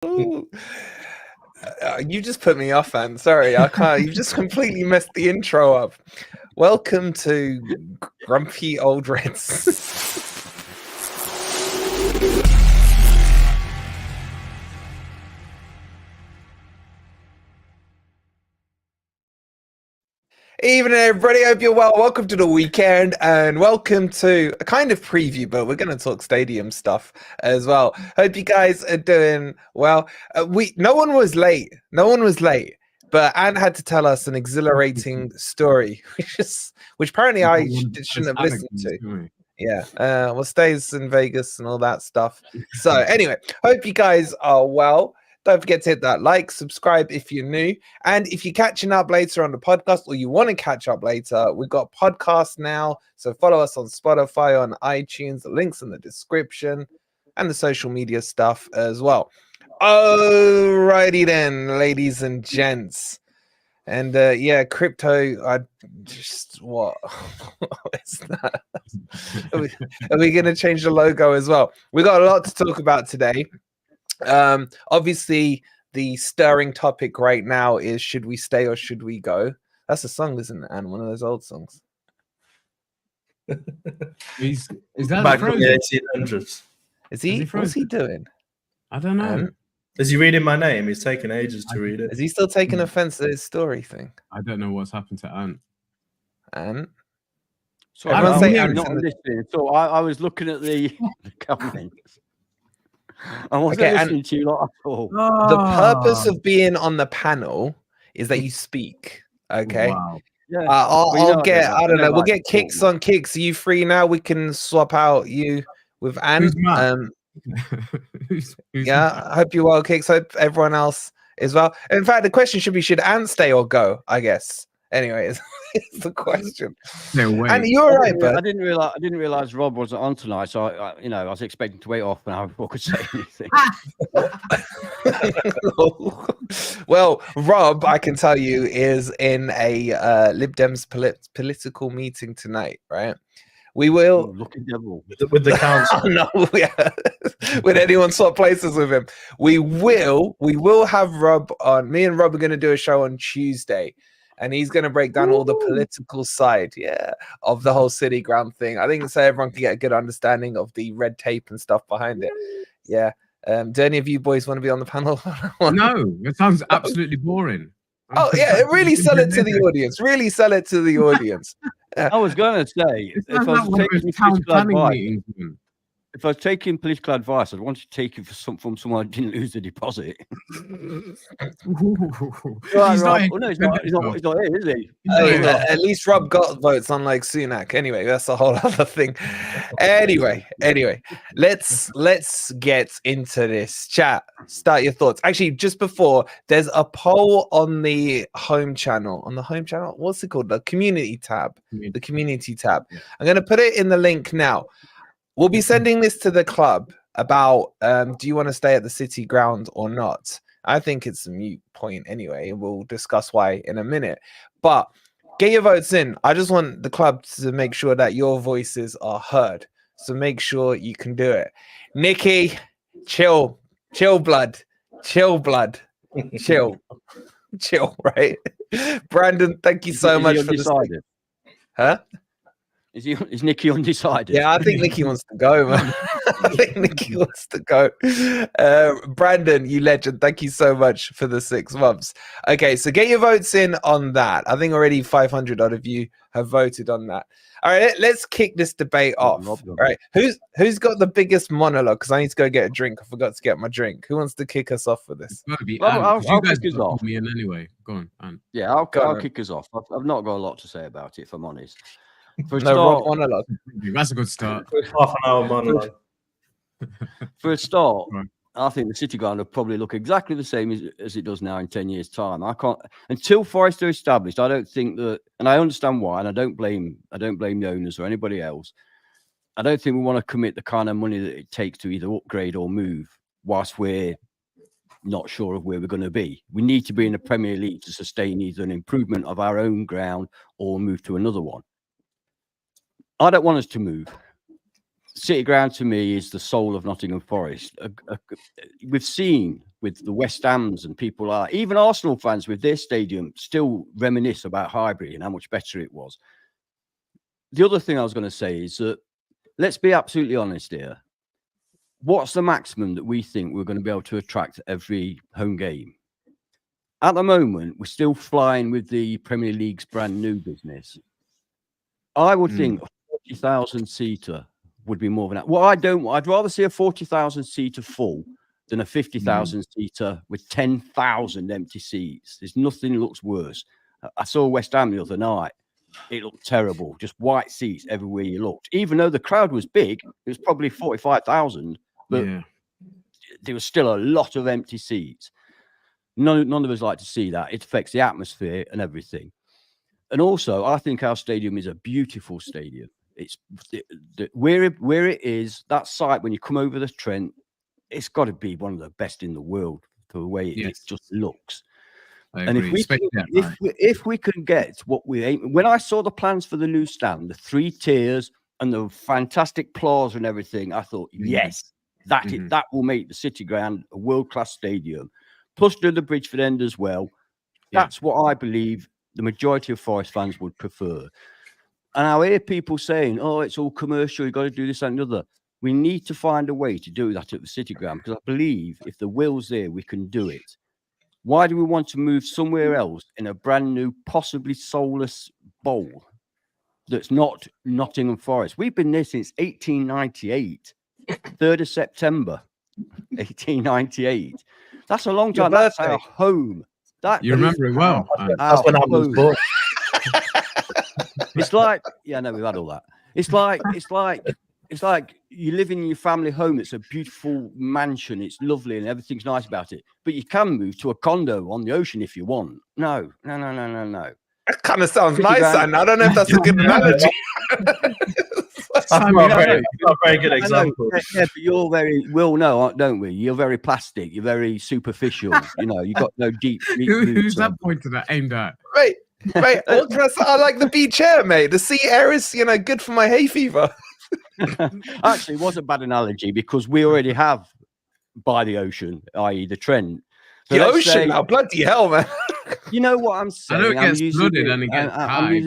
Ooh. You just put me off, man. Sorry, I can't. You just completely messed the intro up. Welcome to Grumpy Old Reds. Evening, everybody. Hope you're well. Welcome to the weekend, and welcome to a kind of preview, but we're going to talk stadium stuff as well. Hope you guys are doing well. No one was late. No one was late, but Anne had to tell us an exhilarating story, which apparently I shouldn't have listened to. Yeah, well, stays in Vegas and all that stuff. So anyway, hope you guys are well. Don't forget to hit that like, subscribe if you're new. And if you're catching up later on the podcast or you want to catch up later, we've got podcasts now. So follow us on Spotify, on iTunes, the links in the description, and the social media stuff as well. Alrighty then, ladies and gents. And yeah, crypto, I just, what is that? Are we going to change the logo as well? We got a lot to talk about today. Obviously the stirring topic right now is, should we stay or should we go? That's a song, isn't it? And one of those old songs. Is that back from the 1800s? Is he what's he doing? I don't know. Is he reading my name? He's taking ages to read it. Is he still taking offense to his story thing? I don't know what's happened to Ant. So I was looking at the comments. I wasn't listening to you lot at all. The purpose of being on the panel is that you speak. Okay. Wow. Yeah. I'll get. I don't know. We'll get kicks on kicks. Are you free now? We can swap out you with Anne. Yeah. I hope you're well, kicks. Hope everyone else is well. In fact, the question should be: should Anne stay or go? I guess. Anyway, it's the question. No way. And you're right, but I didn't realize Rob wasn't on tonight, so I was expecting to wait off an hour before I could say anything. Well, Rob, I can tell you, is in a Lib Dems political meeting tonight, right? We will looking devil with the council. Oh, no, yeah. Would anyone swap places with him? We will have Rob on. Me and Rob are going to do a show on Tuesday. And he's going to break down all the political side, of the whole city ground thing. I think so everyone can get a good understanding of the red tape and stuff behind it. Yeah. Do any of you boys want to be on the panel? No, it sounds absolutely boring. Oh, yeah. Really sell it to the audience. Really sell it to the audience. I was going to say, if I was taking political advice, I'd want to take it from someone who didn't lose the deposit. He's not here, is he? At least Rob got votes, unlike Sunak. Anyway, that's a whole other thing. Anyway, let's get into this chat. Start your thoughts. Actually, just before, there's a poll on the home channel. On the home channel, what's it called? The community tab. The community tab. I'm going to put it in the link now. We'll be sending this to the club about do you want to stay at the city ground or not? I think it's a moot point anyway. We'll discuss why in a minute. But get your votes in. I just want the club to make sure that your voices are heard. So make sure you can do it. Nikki, chill, blood. Chill, right? Brandon, thank you so much for the Huh? Is Nicky undecided? Yeah, I think Nicky wants to go, man. I think Nicky wants to go. Brandon, you legend. Thank you so much for the 6 months. Okay, so get your votes in on that. I think already 500 odd of you have voted on that. All right, let's kick this debate off. All right, who's got the biggest monologue? Because I need to go get a drink. I forgot to get my drink. Who wants to kick us off with this? I'll kick us off. Me in anyway. Go on, Ant. Yeah, I'll kick us off. I've not got a lot to say about it, if I'm honest. For a That's a good start. Half an hour monologue. For a start, I think the city ground will probably look exactly the same as it does now in 10 years' time. I can't until Forest are established. I don't think that, and I understand why, and I don't blame the owners or anybody else. I don't think we want to commit the kind of money that it takes to either upgrade or move whilst we're not sure of where we're going to be. We need to be in the Premier League to sustain either an improvement of our own ground or move to another one. I don't want us to move. City ground to me is the soul of Nottingham Forest. We've seen with the West Hams and people like even Arsenal fans with their stadium still reminisce about Highbury and how much better it was. The other thing I was going to say is that let's be absolutely honest here. What's the maximum that we think we're going to be able to attract every home game? At the moment, we're still flying with the Premier League's brand new business. I would think a 40,000 seater would be more than that. Well, I'd rather see a 40,000 seater full than a 50,000 seater with 10,000 empty seats. There's nothing that looks worse. I saw West Ham the other night. It looked terrible. Just white seats everywhere you looked. Even though the crowd was big, it was probably 45,000, but there was still a lot of empty seats. None of us like to see that. It affects the atmosphere and everything. And also, I think our stadium is a beautiful stadium. It's where it is, that site when you come over the Trent, it's got to be one of the best in the world for the way it just looks. And if we can get what we aim, when I saw the plans for the new stand, the 3 tiers and the fantastic plaza and everything, I thought, yes, that will make the City Ground a world-class stadium. Plus do the Bridgeford end as well. That's what I believe the majority of Forest fans would prefer. And I hear people saying, oh, it's all commercial, you've got to do this and the other. We need to find a way to do that at the City Ground, because I believe if the will's there, we can do it. Why do we want to move somewhere else in a brand new, possibly soulless bowl that's not Nottingham Forest? We've been there since 1898, 3rd of September, 1898. That's a long time. That's our home. You remember it well. That's when I was born. It's like, no, we've had all that. It's like you live in your family home. It's a beautiful mansion. It's lovely and everything's nice about it. But you can move to a condo on the ocean if you want. No. That kind of sounds nice, and I don't know if that's a good analogy. That's not a very good example. Yeah, but you're very, we'll know, don't we? You're very plastic. You're very superficial. You got no deep. Who's that pointer that aimed at? Right. I like the beach air, mate. The sea air is, good for my hay fever. Actually, it was a bad analogy because we already have by the ocean, i.e. the Trent. So the ocean now, bloody hell, man. You know what I'm saying? I know it gets flooded and it gets high.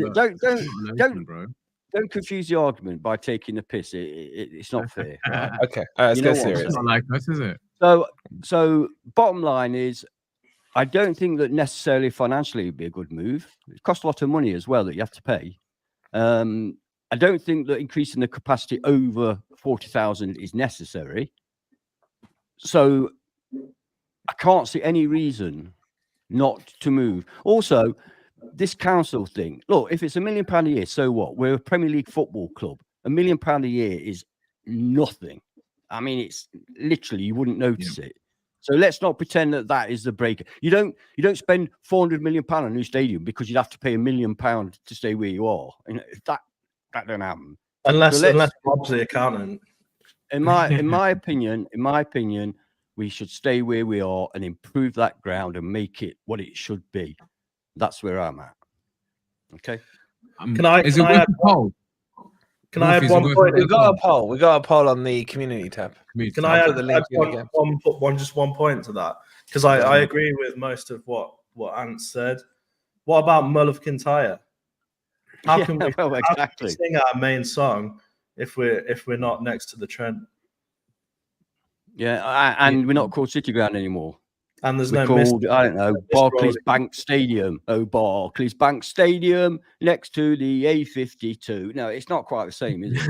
Don't confuse the argument by taking the piss. It's not fair. Right? Okay, let's get serious. It's not like us, is it? So bottom line is, I don't think that necessarily financially would be a good move. It costs a lot of money as well that you have to pay. I don't think that increasing the capacity over 40,000 is necessary. So I can't see any reason not to move. Also, this council thing, look, if it's £1 million a year, so what? We're a Premier League football club. £1 million a year is nothing. I mean, it's literally, you wouldn't notice it. So let's not pretend that is the breaker. You don't spend £400 million on a new stadium because you'd have to pay £1 million to stay where you are. That don't happen. Unless Rob's the accountant. In my opinion, we should stay where we are and improve that ground and make it what it should be. That's where I'm at. Okay. Can I add one point? We got a poll on the community tab. Can I add the link one point to that? Because I agree with most of what Ant said. What about Mull of Kintyre? How can we sing our main song if we're not next to the Trent? Yeah, and we're not called City Ground anymore. And there's we're called, I don't know, Barclays Bank Stadium. Oh, Barclays Bank Stadium next to the A52. No, it's not quite the same, is it?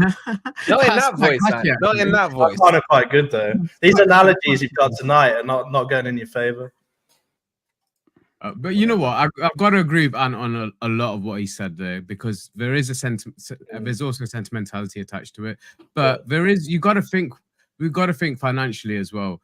Not in that voice, man. Not in that voice. That's kind of quite good, though. These analogies you've got tonight are not going in your favour. But you know what? I've got to agree with Ant on a lot of what he said there, because there is there's also a sentimentality attached to it. But we've got to think financially as well.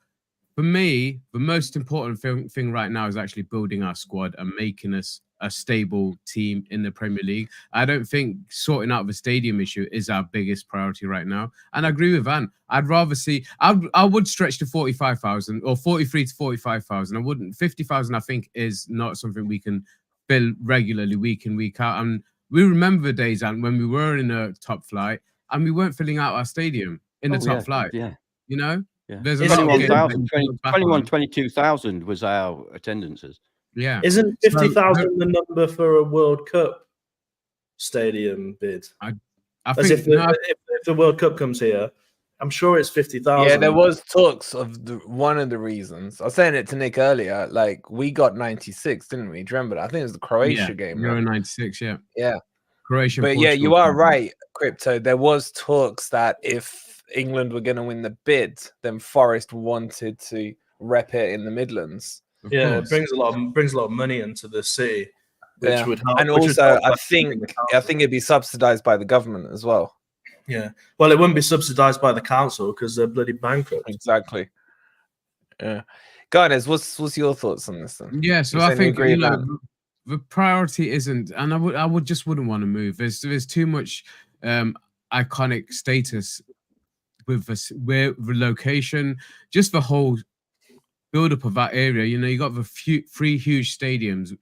For me, the most important thing right now is actually building our squad and making us a stable team in the Premier League. I don't think sorting out the stadium issue is our biggest priority right now. And I agree with Van. I'd rather see, I would stretch to 45,000 or 43 to 45,000. I wouldn't, 50,000 I think is not something we can fill regularly week in, week out. And we remember the days, and when we were in a top flight and we weren't filling out our stadium in the top flight. Yeah. You know? Yeah, There's a lot of 21,000, games that you look back on. 22,000 was our attendances. Yeah. Isn't 50,000 the number for a World Cup stadium bid? I As think if the World Cup comes here, I'm sure it's 50,000. Yeah, there was talks of one of the reasons. I was saying it to Nick earlier. Like we got 96, didn't we? Do you remember that? I think it was the Croatia game. Euro 96, yeah. Yeah. Croatia. But yeah, you are right, Crypto. There was talks that if England were going to win the bid, then Forest wanted to rep it in the Midlands. It brings a lot of money into the city, which would help. And also, I think it'd be subsidized by the government as well. Yeah, well, it wouldn't be subsidized by the council because they're bloody bankrupt. Exactly. Yeah, Guys, what's your thoughts on this then? Yeah, so I think the priority isn't, and I wouldn't want to move. There's too much iconic status with the location, just the whole build up of that area. You know, you got the three huge stadiums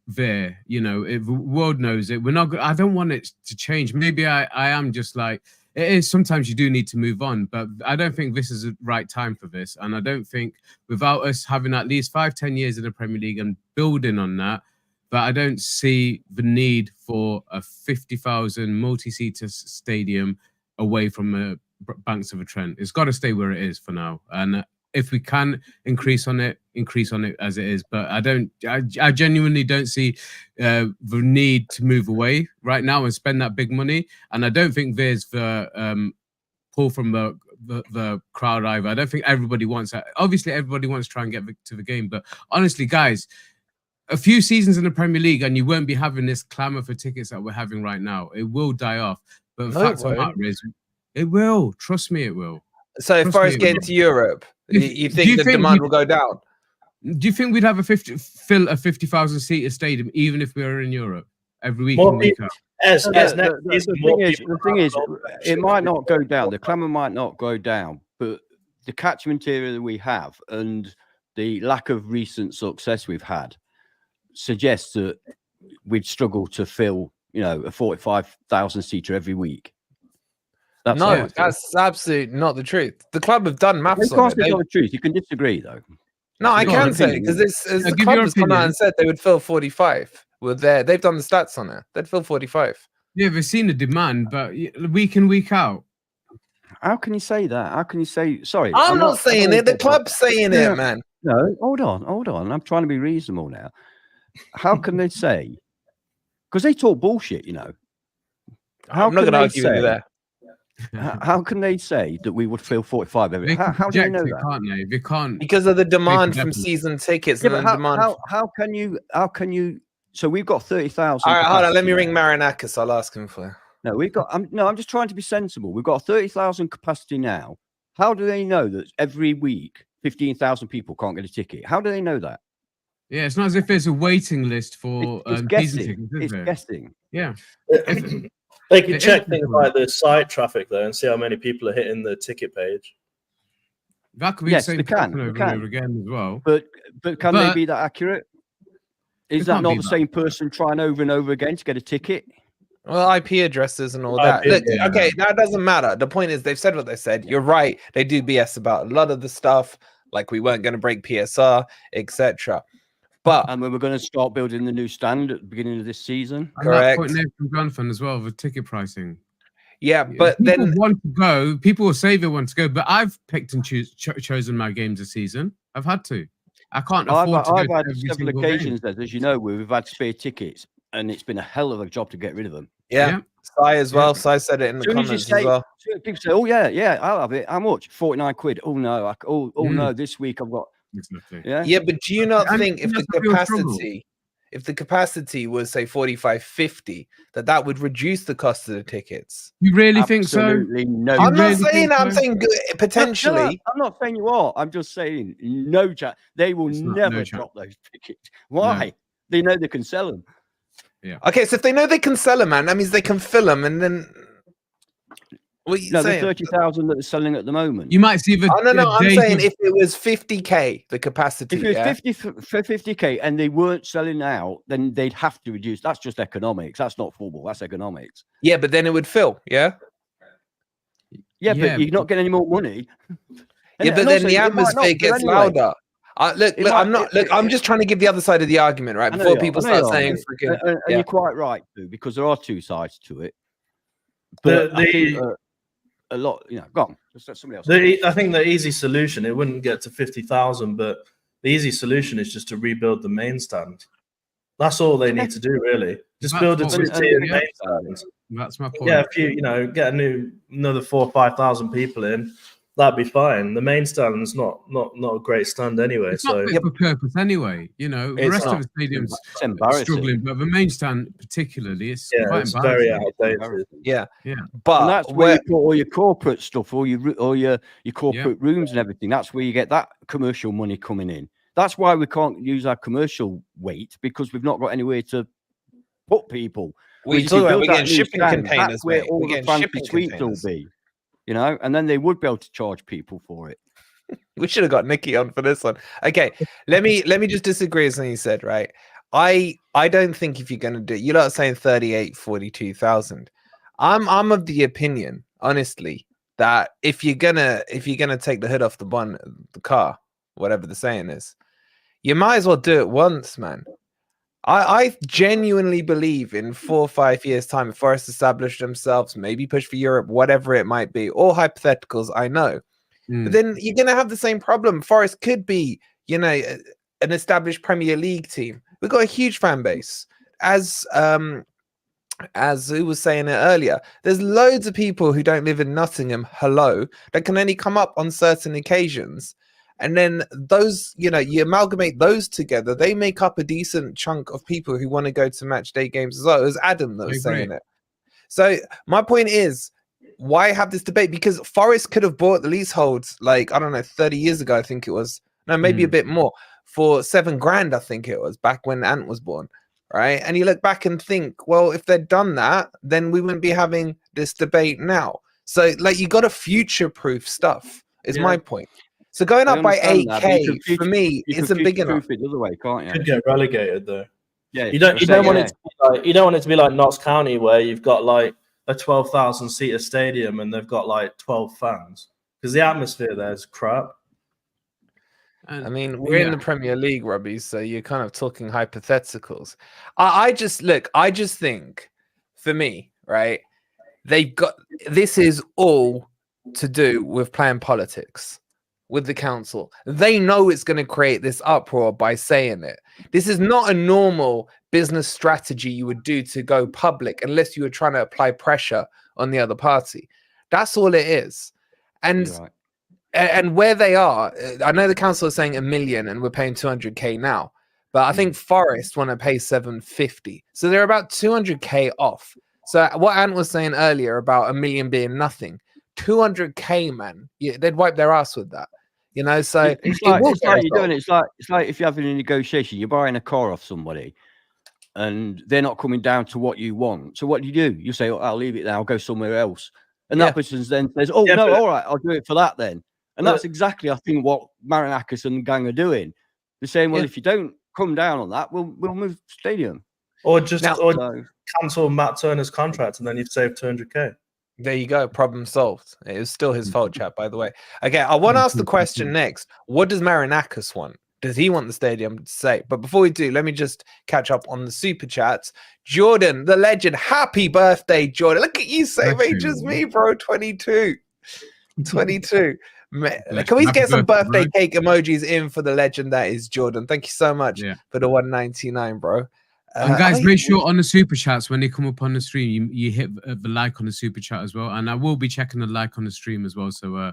there. You know, the world knows it. We're not. I don't want it to change. Maybe I am just like it is. Sometimes you do need to move on, but I don't think this is the right time for this. And I don't think without us having at least 5-10 years in the Premier League and building on that, but I don't see the need for a 50,000 multi-seater stadium away from the banks of a Trent. It's got to stay where it is for now. And if we can increase on it as it is. But I genuinely don't see the need to move away right now and spend that big money. And I don't think there's the pull from the crowd either. I don't think everybody wants that. Obviously, everybody wants to try and get to the game. But honestly, guys, a few seasons in the Premier League and you won't be having this clamour for tickets that we're having right now. It will die off. But the fact of the matter is, it will. Trust me, it will. So if Forest get into Europe, you think the demand will go down? Do you think we'd have fill a 50,000 seater stadium even if we were in Europe every week? The thing is, it might not go down. The clamour might not go down, but the catchment area that we have and the lack of recent success we've had suggests that we'd struggle to fill, a 45,000 seater every week. That's absolutely not the truth. The club have done maths on it. It's not the truth. You can disagree, though. No, I can say because the club has come out and said they would fill 45. They've done the stats on it. They'd fill 45. Yeah, they've seen the demand, but week in, week out. How can you say that? How can you say? Sorry, I'm not saying it. The club's saying it, man. No, hold on. I'm trying to be reasonable now. How can they say? Because they talk bullshit, I'm not going to argue with you there. How can they say that we would fill 45 every? How do they know that? Can't they? They can't because of the demand from season tickets. Yeah, and the demand. How can you? So we've got 30,000. All right, hold on. Let me ring Marinakis. I'll ask him for you. No, we've got. I'm just trying to be sensible. We've got 30,000 capacity now. How do they know that every week 15,000 people can't get a ticket? How do they know that? Yeah, it's not as if there's a waiting list for it's guessing. Tickets, it's guessing. Yeah. They can check things like the site traffic though and see how many people are hitting the ticket page. That could be the same over and over again as well. But can they be that accurate? Is that not the same person trying over and over again to get a ticket? Well, IP addresses and all that. Look, okay, that doesn't matter. The point is they've said what they said. You're right. They do BS about a lot of the stuff, like we weren't going to break PSR, etc. And we were going to start building the new stand at the beginning of this season. Correct. And that point Jonathan as well with ticket pricing. Yeah, but people then want to go. People will say they want to go, but I've picked and chosen my games this season. I've had to. I can't afford to. I've had several occasions, as you know, where we've had spare tickets, and it's been a hell of a job to get rid of them. Yeah. Sai as well. Sai said it in the comments as well. People say, "Oh yeah, I'll have it. How much? 49 quid. Oh no, no. This week I've got." Yeah, but do you not think if the capacity was say 45-50, that would reduce the cost of the tickets? You really think so? No. I'm not saying that. I'm saying potentially. I'm not saying you are. I'm just saying no chat. They will never drop those tickets. Why? No. They know they can sell them. Yeah. Okay, so if they know they can sell them, man, that means they can fill them, and then. The 30,000 that are selling at the moment. You might see the. Oh, no. I'm saying if it was 50k, the capacity. If it was 50k and they weren't selling out, then they'd have to reduce. That's just economics. That's not football. That's economics. Yeah, but then it would fill. Yeah. Yeah, but you're not getting any more money. Yeah, but then the atmosphere gets louder. I'm just trying to give the other side of the argument, right? Before people start saying freaking. And you're quite right too, because there are two sides to it. But I think a lot, go on. Somebody else. I think the easy solution, it wouldn't get to 50,000, but the easy solution is just to rebuild the main stand. That's all they need to do, really. Just build a two-tier main stand. That's my point. Yeah, if you get another 4,000 or 5,000 people in, that'd be fine. The main stand's not a great stand anyway. It's not fit for purpose anyway. The rest of the stadium's struggling, but the main stand particularly, it's quite embarrassing. Very outdated. Yeah. But that's where you put all your corporate stuff, all your corporate rooms and everything. That's where you get that commercial money coming in. That's why we can't use our commercial weight, because we've not got anywhere to put people. We're getting shipping containers. That's where all the fancy suites will be. And then they would be able to charge people for it. We should have got Nikki on for this one. Okay, let me just disagree with something you said, right? I don't think if you're gonna do it, you're not saying 38, 42,000. I'm of the opinion, honestly, that if you're gonna take the hood off the car, whatever the saying is, you might as well do it once, man. I genuinely believe in 4 or 5 years' time, if Forest establish themselves, maybe push for Europe, whatever it might be, all hypotheticals, I know. But then you're going to have the same problem. Forest could be, an established Premier League team. We've got a huge fan base. As who was saying it earlier, there's loads of people who don't live in Nottingham, that can only come up on certain occasions. And then those, you amalgamate those together, they make up a decent chunk of people who want to go to match day games as well. It was Adam that was saying it. So my point is, why have this debate? Because Forest could have bought the leaseholds, 30 years ago, I think it was. No, maybe a bit more, for $7,000, I think it was, back when Ant was born, right? And you look back and think, well, if they'd done that, then we wouldn't be having this debate now. So, you got to future-proof stuff, is my point. So going up by 8K for me isn't big enough. The other way, can't you? Could get relegated though. Yeah, you don't want it to be like Notts County, where you've got a 12,000 seater stadium and they've got 12 fans, because the atmosphere there is crap. I mean, we're in the Premier League, Robbie, so you're kind of talking hypotheticals. I just think, for me, right, this is all to do with playing politics with the council. They know it's going to create this uproar by saying it. This is not a normal business strategy you would do to go public, unless you were trying to apply pressure on the other party. That's all it is. And where they are, I know the council is saying 1 million and we're paying 200K now, but I think Forest want to pay 750. So they're about 200K off. So what Ant was saying earlier about 1 million being nothing, 200K, man, they'd wipe their ass with that. So it's like you're doing it. It's like if you're having a negotiation, you're buying a car off somebody and they're not coming down to what you want. So what do? You say, I'll leave it there, I'll go somewhere else. And that person then says, all right, I'll do it for that then. And that's exactly, I think, what Marinakis and the gang are doing. They're saying, well, if you don't come down on that, we'll move stadium. Or cancel Matt Turner's contract and then you've saved 200K. There you go. Problem solved. It was still his fault, chap, by the way. Okay, I want to ask the question next. What does Marinakis want? Does he want the stadium to say? But before we do, let me just catch up on the super chats. Jordan, the legend. Happy birthday, Jordan. Look at you, same age as me, bro. 22. 22. Can we get some birthday cake emojis in for the legend that is Jordan? Thank you so much for the 199, bro. And guys, make sure on the super chats when they come up on the stream, you hit the like on the super chat as well. And I will be checking the like on the stream as well. So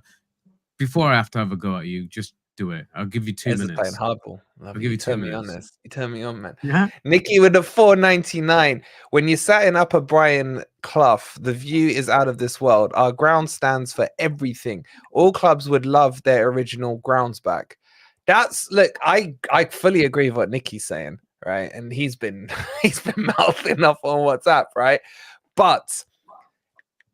before I have to have a go at you, just do it. I'll give you 2 minutes. Playing hardball. I'll give you 2 minutes. You turn me on, man. Yeah. Nikki with the 499. When you sat in Upper Brian Clough, the view is out of this world. Our ground stands for everything. All clubs would love their original grounds back. I fully agree with what Nikki's saying. Right, and he's been mouthing up on WhatsApp, right? But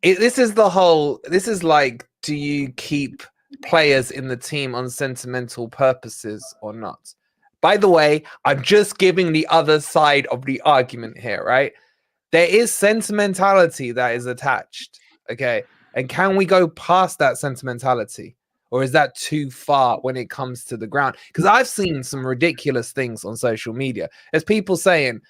this is like, do you keep players in the team on sentimental purposes or not? By the way, I'm just giving the other side of the argument here, right? There is sentimentality that is attached, okay? And can we go past that sentimentality? or is that too far when it comes to the ground? Because I've seen some ridiculous things on social media. There's people saying,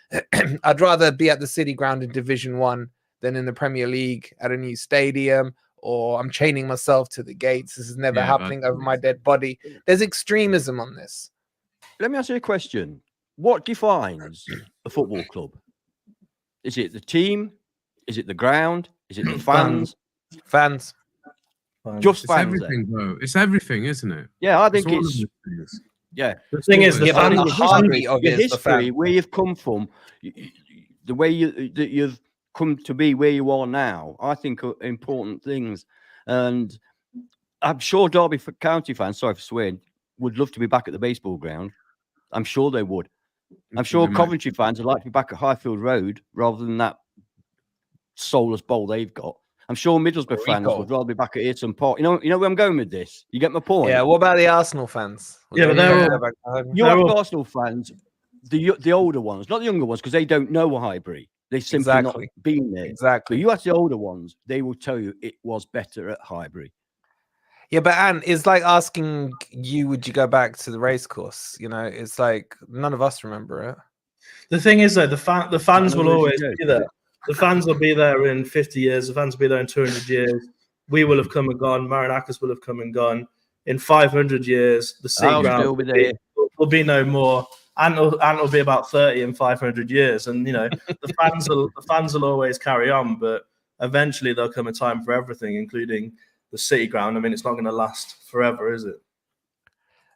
I'd rather be at the City Ground in Division 1 than in the Premier League at a new stadium, or I'm chaining myself to the gates. This is never happening over my dead body. There's extremism on this. Let me ask you a question. What defines a football club? Is it the team? Is it the ground? Is it the fans? Fans. Just It's fans. everything, bro. It's everything, isn't it? Yeah, I think all of it's these things. yeah. The thing is, the Yeah, but fans, the heartbeat of Your it is the history, fan. where you've come from, the way that you've come to be where you are now, I think are important things. And I'm sure Derby County fans, sorry for swearing, would love to be back at the baseball ground. I'm sure they would. I'm sure Coventry fans would like to be back at Highfield Road rather than that soulless bowl they've got. I'm sure Middlesbrough fans would rather be back at Eaton Park. You know where I'm going with this? You get my point? Yeah, what about the Arsenal fans? Yeah, but You have Arsenal fans, the older ones, not the younger ones, because they don't know Highbury. They simply not been there. Exactly. But you ask the older ones, they will tell you it was better at Highbury. Yeah, but Anne, it's like asking you, would you go back to the racecourse? You know, it's like none of us remember it. The thing is, though, the fans will always be there. The fans will be there in 50 years. The fans will be there in 200 years. We will have come and gone. Marinakis will have come and gone. In 500 years, the City Ground will be no more. Ant will be about 30 in 500 years. And, you know, the fans will always carry on. But eventually there'll come a time for everything, including the City Ground. I mean, it's not going to last forever, is it?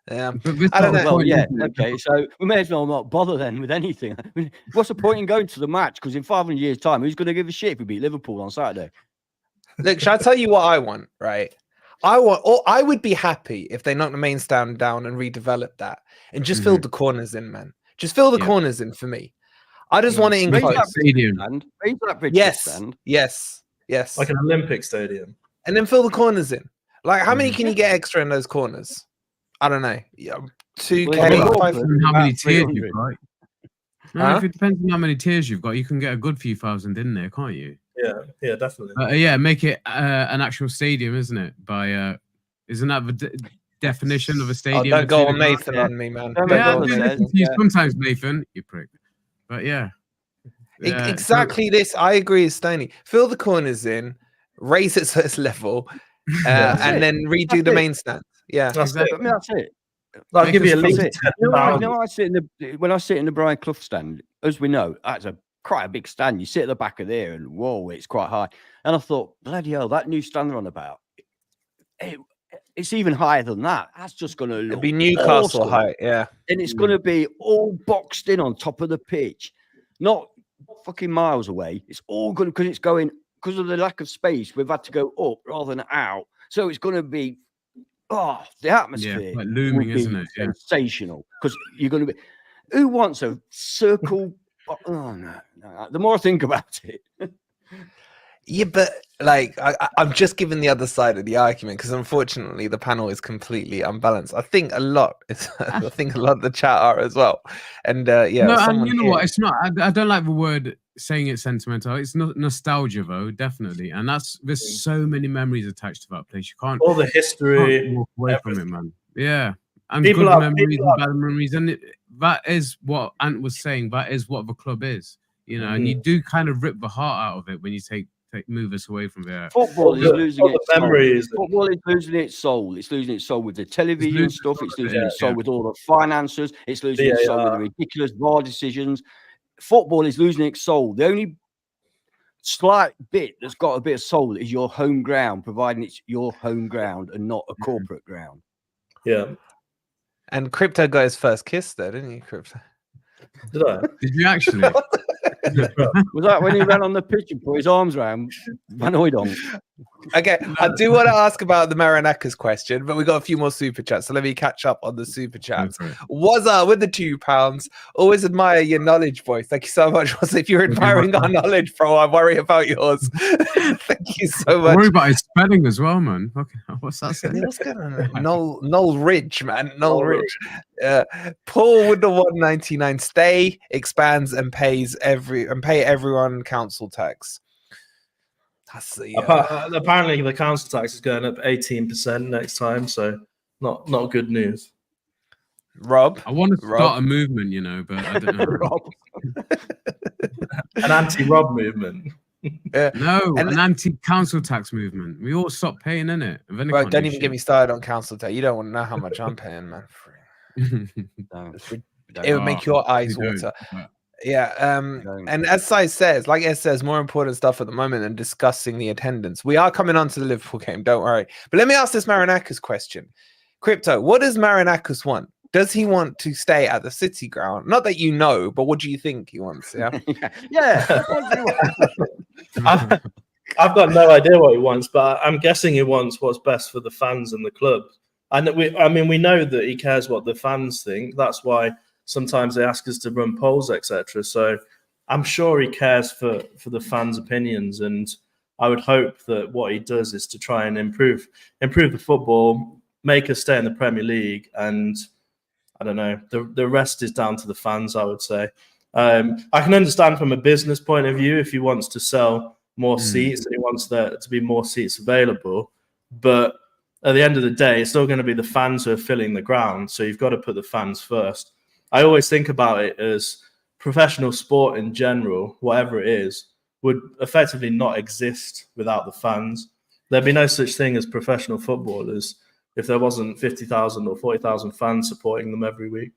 Yeah, I don't know. Well, yeah, okay. So we may as well not bother then with anything. I mean, what's the point in going to the match? Because in 500 years' time, who's going to give a shit if we beat Liverpool on Saturday? Look, shall I tell you what I want? Right, I would be happy if they knocked the main stand down and redeveloped that and just filled the corners in, man. Just fill the corners in for me. I just want it in close. Yes. Like an Olympic stadium. And then fill the corners in. Like, how many can you get extra in those corners? I don't know. Yeah, 2K. How many tiers you've got? No, if it depends on how many tiers you've got, you can get a good few thousand in there, can't you? Yeah, definitely. Yeah, make it an actual stadium, isn't it? By isn't that the definition of a stadium? Oh, don't go on Nathan on me, man. Sometimes Nathan, you prick. But yeah. Exactly this. I agree with Stoney. Fill the corners in, raise it to its level, and then redo the main stand. Yeah, exactly. I mean, that's it. I'll give you a link. When I sit in the Brian Clough stand, as we know, that's quite a big stand. You sit at the back of there, and whoa, it's quite high. And I thought, bloody hell, that new stand they're on about, it's even higher than that. That's just going to look. It'll be Newcastle awesome. height, yeah. And it's going to be all boxed in on top of the pitch, not fucking miles away. It's all good because of the lack of space. We've had to go up rather than out, so it's going to be. Oh, the atmosphere like looming, isn't it? Yeah. Sensational. Because you're going to be. Who wants a circle? Oh no! The more I think about it. Yeah, but like I'm just giving the other side of the argument because unfortunately the panel is completely unbalanced. I think a lot of the chat are as well. And yeah, no, and you know what? It's not. I don't like the word saying it's sentimental. It's not nostalgia though, definitely. And there's so many memories attached to that place. You can't all the history walk away from it, man. Yeah, and good memories and bad memories, and that is what Ant was saying. That is what the club is, you know. And you do kind of rip the heart out of it when you move us away from there. Football is losing its soul. Football is losing its soul. It's losing its soul with the television stuff. It's losing its soul with all the finances. It's losing its soul with the ridiculous VAR decisions. Football is losing its soul. The only slight bit that's got a bit of soul is your home ground, providing it's your home ground and not a corporate ground. Yeah. And Crypto got his first kiss there, didn't you, Crypto? Did I? Did you actually? Was that when he ran on the pitch and put his arms around Van Hooydonk? Okay, I do want to ask about the Marinakis question, but we got a few more super chats, so let me catch up on the super chats. What's up with the £2? Always admire your knowledge, boy. Thank you so much. If you're admiring our knowledge, bro, I worry about yours. Thank you so much. I worry about his spelling as well, man. Okay, what's that saying? What's going on? Noel Ridge, man. Noel Ridge. Paul with the 199 stay, expands and pay everyone council tax. Apparently, the council tax is going up 18% next time, so not good news. Rob, I want to start a movement, you know, but I don't know. Rob. An anti-Rob movement. No, an anti-council tax movement. We all stop paying, innit? Bro, don't even get me started on council tax. You don't want to know how much I'm paying, man. It would make your eyes water. Yeah, and as Sai says, like S says, more important stuff at the moment than discussing the attendance. We are coming on to the Liverpool game, don't worry. But let me ask this Marinakis question. Crypto, what does Marinakis want? Does he want to stay at the City ground? Not that you know, but what do you think he wants? Yeah. Yeah. I've got no idea what he wants, but I'm guessing he wants what's best for the fans and the club. And we know that he cares what the fans think. That's why sometimes they ask us to run polls, etc. So I'm sure he cares for the fans' opinions, and I would hope that what he does is to try and improve the football, make us stay in the Premier League, and I don't know. The rest is down to the fans, I would say. I can understand from a business point of view if he wants to sell more seats and he wants there to be more seats available. But at the end of the day, it's still going to be the fans who are filling the ground. So you've got to put the fans first. I always think about it as professional sport in general, whatever it is, would effectively not exist without the fans. There'd be no such thing as professional footballers if there wasn't 50,000 or 40,000 fans supporting them every week.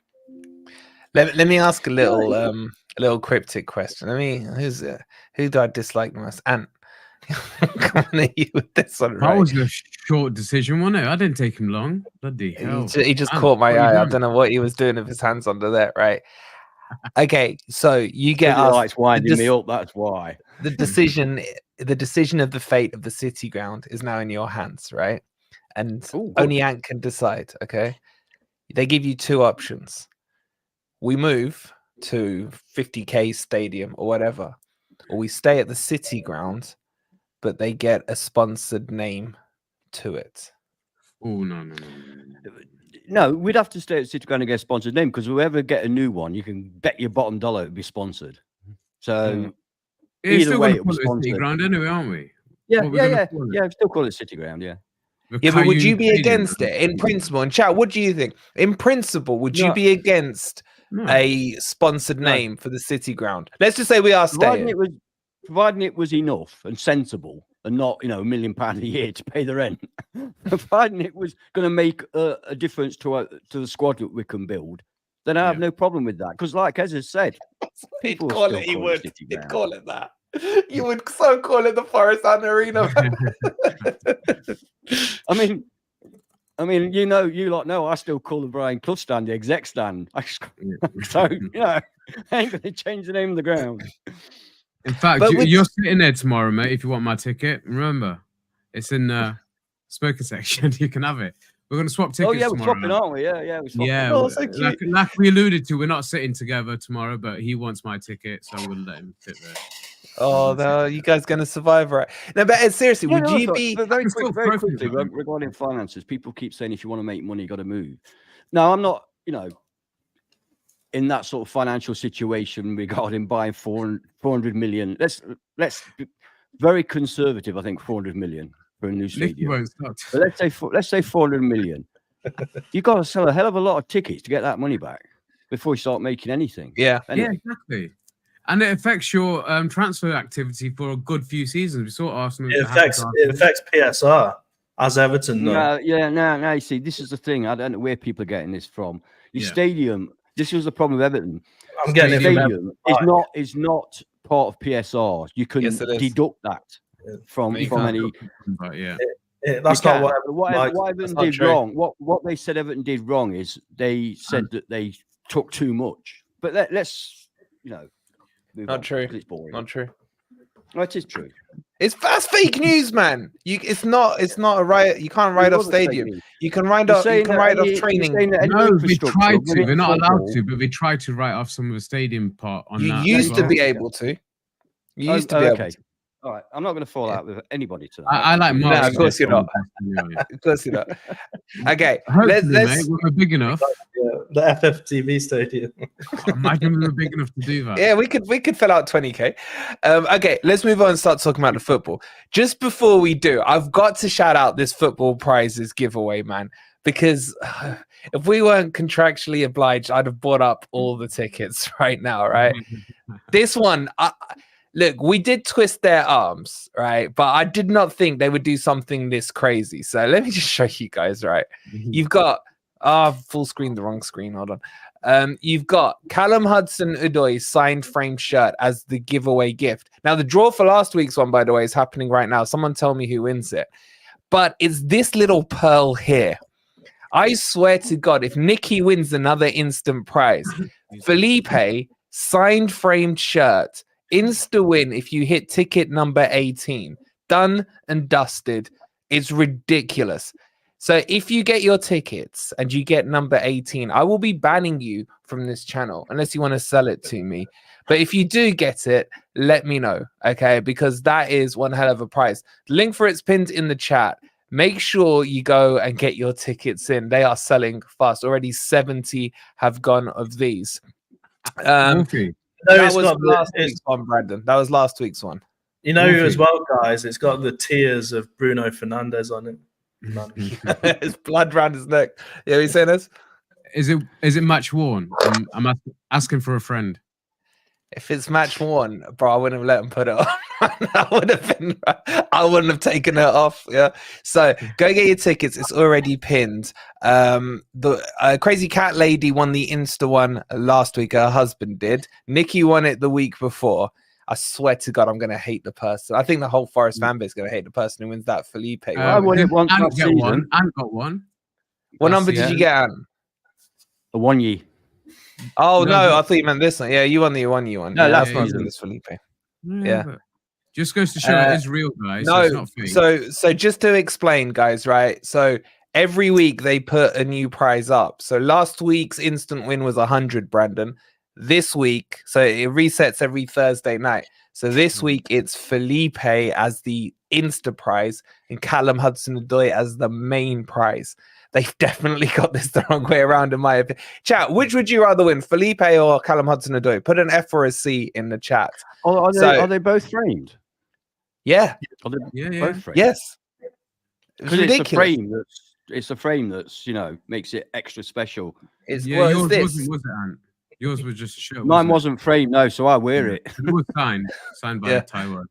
Let me ask a little cryptic question. Who do I dislike the most? Ant. Coming at you with this one, right? That was a short decision, wasn't it? I didn't take him long. Bloody hell. He just caught my eye. I don't know what he was doing with his hands under there, right? Okay, so you get it's winding me up. That's why the decision of the fate of the City ground is now in your hands, right? And only Ant can decide. Okay, they give you two options: we move to 50k stadium or whatever, or we stay at the City ground, but they get a sponsored name to it. Oh no. No, we'd have to stay at City ground and get a sponsored name, because whoever get a new one, you can bet your bottom dollar it'd be sponsored. So either way, it'll be sponsored. City ground anyway, aren't we? Yeah. Still call it City ground. Yeah. Yeah, but would you be against it in principle? And chat, what do you think? In principle, would you be against a sponsored name for the City ground? Let's just say we are staying. Providing it was enough and sensible, and not £1 million a year to pay the rent. Providing it was going to make a difference to the squad that we can build, then I have no problem with that. Because, like Ez has said, people call it. You would call it that. You would so call it the Forest and Arena. I mean, you lot know I still call the Brian Clough stand the exec stand. So I ain't going to change the name of the ground. In fact, you're sitting there tomorrow, mate. If you want my ticket, remember, it's in the smoker section. You can have it. We're going to swap tickets. Oh yeah, tomorrow, we're swapping, aren't we? Yeah, we're swapping. Yeah, like we alluded to, we're not sitting together tomorrow, but he wants my ticket, so we'll let him sit there. Oh no, you guys going to survive, right? No, but seriously, would you be very quickly regarding finances? People keep saying if you want to make money, you got to move. No, I'm not. In that sort of financial situation regarding buying 400 million. Let's be very conservative. I think 400 million for a new stadium. But let's say 400 million. You got to sell a hell of a lot of tickets to get that money back before you start making anything. Yeah, yeah, exactly. And it affects your transfer activity for a good few seasons. We saw Arsenal. It affects PSR as Everton. Now you see, this is the thing. I don't know where people are getting this from. Your stadium. This was the problem with Everton. I'm getting it. Stadium is not part of PSR. You can deduct that from any. But that's not what Everton did wrong. What they said Everton did wrong is they said that they took too much. But let's not true. It's boring. Not true. No, it is true. That's fake news, man. It's not a riot. You can't write off stadium. You can write off. You can write off training. No, we try to. We're not allowed to, but we try to write off some of the stadium part. On you used to be able to. You used to be able to. All right, I'm not going to fall out with anybody tonight. I like No, Mark. of course you're not. Of course you're not. Okay, let's mate, we're big enough. The FFTV stadium. Imagine we were big enough to do that. Yeah, we could fill out 20k. Okay, let's move on and start talking about the football. Just before we do, I've got to shout out this football prizes giveaway, man, because if we weren't contractually obliged, I'd have bought up all the tickets right now, right? This one, look, we did twist their arms, right? But I did not think they would do something this crazy. So let me just show you guys, right? You've got full screen, the wrong screen. Hold on. You've got Callum Hudson-Odoi signed framed shirt as the giveaway gift. Now, the draw for last week's one, by the way, is happening right now. Someone tell me who wins it. But it's this little pearl here. I swear to God, if Nicky wins another instant prize, Felipe signed framed shirt, insta win if you hit ticket number 18. Done and dusted. It's ridiculous. So if you get your tickets and you get number 18, I will be banning you from this channel unless you want to sell it to me. But if you do get it, let me know, okay? Because that is one hell of a prize. The link for it's pinned in the chat. Make sure you go and get your tickets in. They are selling fast. Already 70 have gone of these. That was last week's one, Brandon. That was last week's one. You know as well, guys, it's got the tears of Bruno Fernandes on it. His blood around his neck. Yeah, you saying this? Is it match worn? I'm asking for a friend. If it's match worn, bro, I wouldn't have let him put it on. I wouldn't have taken it off. Yeah. So go get your tickets. It's already pinned. The Crazy Cat Lady won the Insta one last week. Her husband did. Nikki won it the week before. I swear to God, I'm going to hate the person. I think the whole Forest fan base is going to hate the person who wins that. Felipe. I won it once last season. One. Ant got one. What number did you get, Ant? A 1 year. Oh, no, I thought you meant this one. Yeah, you won the one you won. No, yeah, that's not this Felipe. Yeah. Just goes to show it is real, guys. No, it's not fake. So just to explain, guys, right? So every week they put a new prize up. So last week's instant win was 100, Brandon. This week, so it resets every Thursday night. So this week it's Felipe as the Insta prize and Callum Hudson-Odoi as the main prize. They've definitely got this the wrong way around, in my opinion. Chat, which would you rather win, Felipe or Callum Hudson-Odoi? Put an F or a C in the chat. Oh, are they both framed? Yeah. Are they both framed? Yes. Because it's a frame that's makes it extra special. Yours wasn't, was it, Ant? Yours was just a shirt. Mine wasn't framed, no, so I wear it. It was signed by Taiwan.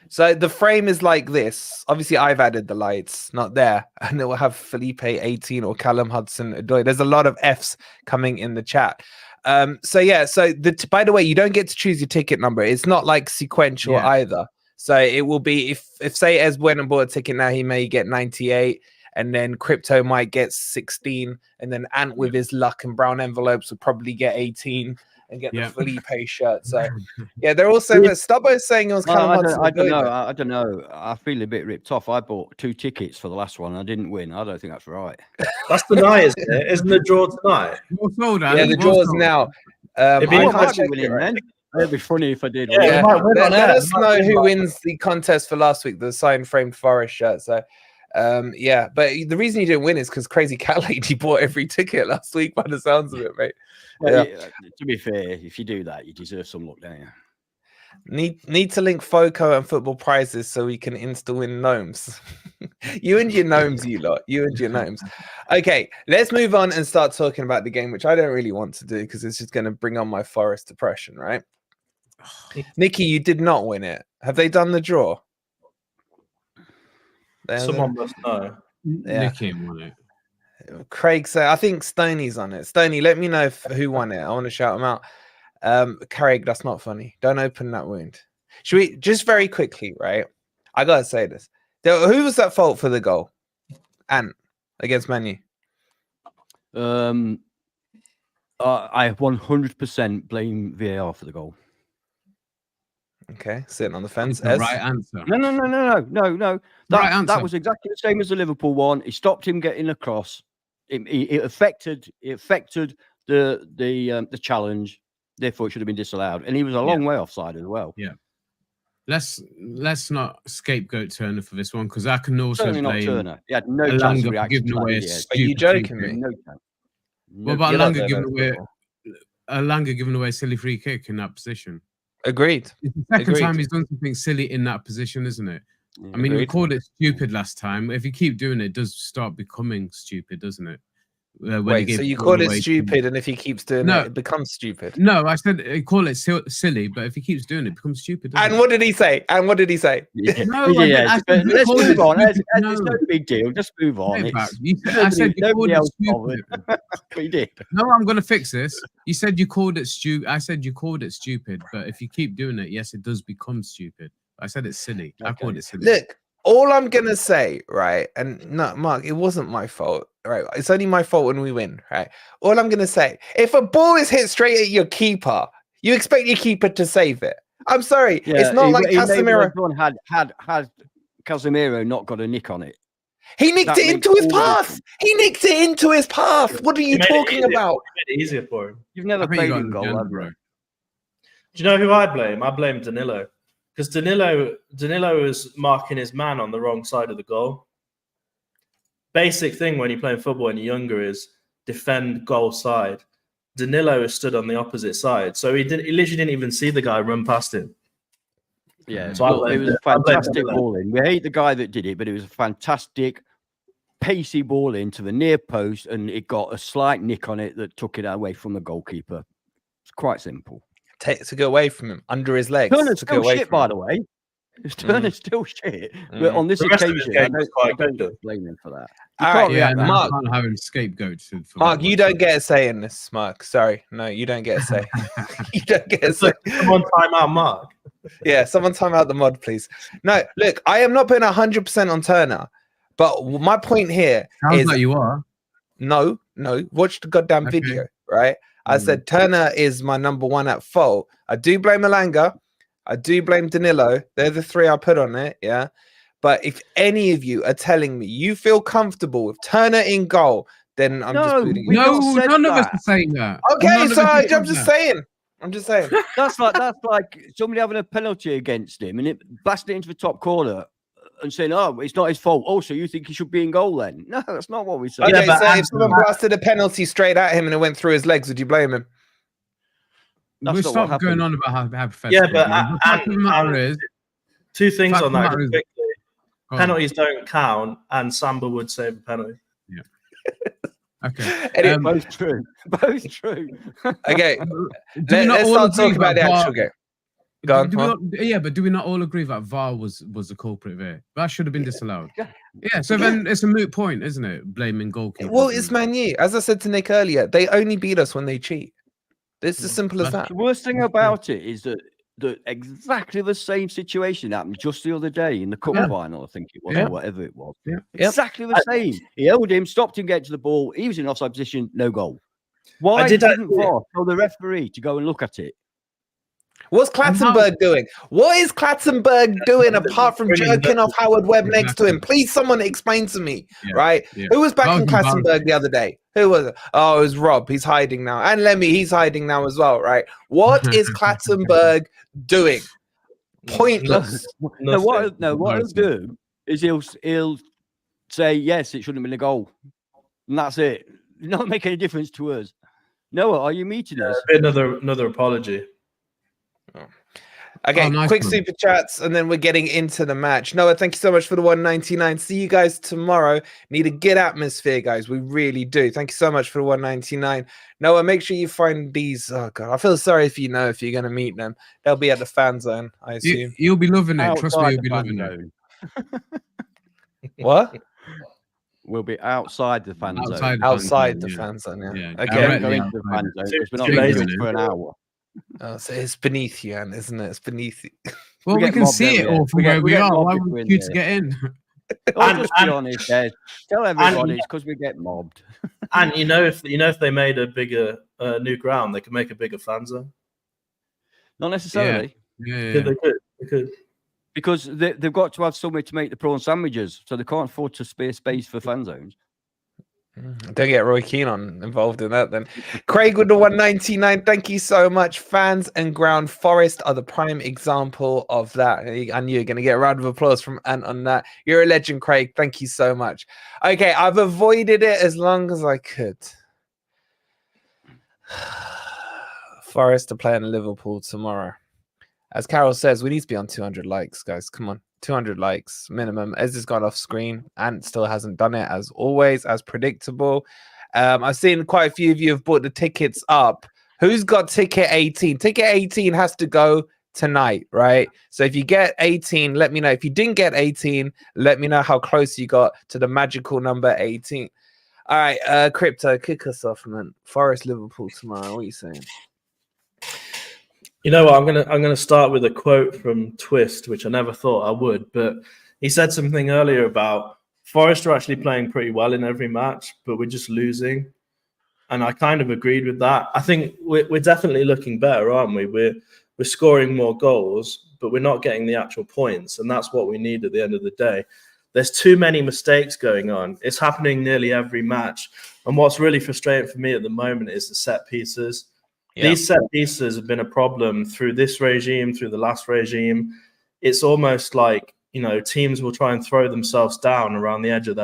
So the frame is like this. Obviously, I've added the lights, not there. And it will have Felipe 18 or Callum Hudson-Odoi. There's a lot of Fs coming in the chat. So by the way, you don't get to choose your ticket number. It's not like sequential either. So it will be, if say Ez went and bought a ticket now, he may get 98. And then Crypto might get 16. And then Ant with his luck and brown envelopes would probably get 18 and get the Felipe shirt. So yeah, they're all saying that. Stubbo's saying it was Callum Hudson-Odoi. I don't know. I feel a bit ripped off. I bought 2 tickets for the last one. I didn't win. I don't think that's right. That's tonight, isn't it? Isn't the draw tonight? Yeah, the draw's now. It'd be funny if I did. Yeah. Let us know who wins the contest for last week, the signed framed Forest shirt. So but the reason you didn't win is because Crazy Cat Lady bought every ticket last week by the sounds of it, mate. Well, to be fair, if you do that, you deserve some luck, don't you? Need to link FOCO and football prizes so we can insta win gnomes. You and your gnomes, you lot. You and your gnomes. Okay, let's move on and start talking about the game, which I don't really want to do because it's just going to bring on my Forest depression, right? Nikki, you did not win it. Have they done the draw? Someone must know. Yeah. Nicky won it. Craig said, I think Stoney's on it. Stoney, let me know who won it. I want to shout him out. Craig, that's not funny. Don't open that wound. Should we just very quickly, right? I gotta say this. Who was at fault for the goal? Ant against Man U. I 100% blame VAR for the goal. Okay, sitting on the fence. The right answer. No. That was exactly the same as the Liverpool one. He stopped him getting across. It affected the challenge. Therefore, it should have been disallowed. And he was a long way offside as well. Yeah. let's not scapegoat Turner for this one, because I can also Certainly not blame Turner. He had no chance to Elanga for react giving to away a that. Are you stupid joking free me? kick. No chance. What about You're not Elanga there, giving away a silly free kick in that position? Agreed. It's the second Agreed. time he's done something silly in that position, isn't it? Yeah. I mean, we Agreed. called it stupid last time. If you keep doing it, it does start becoming stupid, doesn't it? Wait, so you call it stupid, and if he keeps doing it, it becomes stupid. No, I said call it silly, but if he keeps doing it, it becomes stupid. And what did he say? No, let's move on. It's no big deal. Just move on. I said you called it stupid. We did. No, I'm going to fix this. You said you called it stupid. I said you called it stupid, but if you keep doing it, yes, it does become stupid. I said it's silly. I called it silly. Look, all I'm gonna say, right, and no, Mark, it wasn't my fault, right? It's only my fault when we win, right? All I'm gonna say, if a ball is hit straight at your keeper, you expect your keeper to save it. I'm sorry, it's not like Casemiro. Had Casemiro not got a nick on it. He nicked it into his path. He nicked it into his path. What are you talking about? Made it easier for him. You've never played in goal, bro. Do you know who I blame? I blame Danilo. Because Danilo is marking his man on the wrong side of the goal. Basic thing when you're playing football and you're younger is defend goal side. Danilo is stood on the opposite side, so he literally didn't even see the guy run past him. Yeah, so it was a fantastic ball in. We hate the guy that did it, but it was a fantastic, pacey ball into the near post, and it got a slight nick on it that took it away from the goalkeeper. It's quite simple. To go away from him, under his legs. Turner's still shit, by the way. Turner's still shit. But on this occasion, I don't blame him for that. All right, Mark, can't have him scapegoated. Mark, you don't get a say in this, Mark. Sorry, no, you don't get a say. You don't get a say. Someone time out, Mark. Yeah, someone time out the mod, please. No, look, I am not putting 100% on Turner, but my point here is like you are. No, watch the goddamn video, right? I said Turner is my number one at fault. I do blame Elanga. I do blame Danilo. They're the three I put on it, yeah. But if any of you are telling me you feel comfortable with Turner in goal, then I'm just booting you. No, none of us are saying that. Okay, so I'm just saying. That's like somebody having a penalty against him and it blasted it into the top corner and saying, "Oh, it's not his fault." Also, you think he should be in goal then? No, that's not what we said. Okay, so if someone blasted a penalty straight at him and it went through his legs, would you blame him? We'll stop going on about how hypothetical. Yeah, but the matter is, two things on that. Quickly. Penalties don't count, and Samba would save a penalty. Yeah. Okay. Anyway, both true. Both true. Okay. Let's start talking about the actual game. Go on. But do we not all agree that VAR was the culprit there? That should have been disallowed. Yeah. So then it's a moot point, isn't it? Blaming goalkeepers. Well, it's Man U. As I said to Nick earlier, they only beat us when they cheat. It's as simple as that. The worst thing about it is that exactly the same situation happened just the other day in the cup final, I think it was, or whatever it was. Yeah. Exactly the same. He held him, stopped him getting to the ball. He was in offside position, no goal. Why didn't VAR tell the referee to go and look at it? What's Klattenberg doing? What is Klattenberg doing apart from jerking off Howard Webb next to him? Please, someone explain to me, right? Yeah. Who was backing Klattenberg the other day? Who was it? Oh, it was Rob. He's hiding now. And Lemmy, he's hiding now as well, right? What is Klattenberg doing? Pointless. What he'll do is he'll say, yes, it shouldn't have been a goal. And that's it. It not make any difference to us. Noah, are you meeting us? Another apology. Okay, quick super chats, and then we're getting into the match. Noah, thank you so much for the 199. See you guys tomorrow. Need a good atmosphere, guys. We really do. Thank you so much for the 199. Noah, make sure you find these. Oh god, I feel sorry if you're going to meet them. They'll be at the fan zone, I assume. You'll be loving it. Trust me, you'll be loving it. What? We'll be outside the fan zone. Outside the fan zone. Yeah. Okay. Go into the fan zone because we're not going to for an hour. Oh, so it's beneath you, Anne, isn't it? It's beneath you. Well, we can see it all from where we are. Why would you to get in? Just be honest, tell everybody it's because we get mobbed. And if they made a bigger new ground, they could make a bigger fan zone. Not necessarily. Yeah. They could. Because they've got to have somewhere to make the prawn sandwiches, so they can't afford to spare space for fan zones. Don't get Roy Keane involved in that then. Craig with the 199. Thank you so much. Fans and ground Forest are the prime example of that. I knew you're going to get a round of applause from Ant on that. You're a legend, Craig. Thank you so much. Okay, I've avoided it as long as I could. Forest are playing Liverpool tomorrow. As Carol says, we need to be on 200 likes, guys. Come on. 200 likes minimum. Ez has gone off screen and still hasn't done it, as always, as predictable. I've seen quite a few of you have bought the tickets up. Who's got ticket 18? Ticket 18 has to go tonight, right? So if you get 18, let me know. If you didn't get 18, let me know how close you got to the magical number 18. All right, Crypto, kick us off, man. Forest Liverpool tomorrow. What are you saying? You know what? I'm gonna start with a quote from Twist, which I never thought I would, but he said something earlier about Forest are actually playing pretty well in every match, but we're just losing, and I kind of agreed with that. I think we're definitely looking better, aren't we? We're scoring more goals, but we're not getting the actual points, and that's what we need at the end of the day. There's too many mistakes going on. It's happening nearly every match, and what's really frustrating for me at the moment is the set pieces. Yeah. These set pieces have been a problem through this regime, through the last regime. It's almost like, you know, teams will try and throw themselves down around the edge of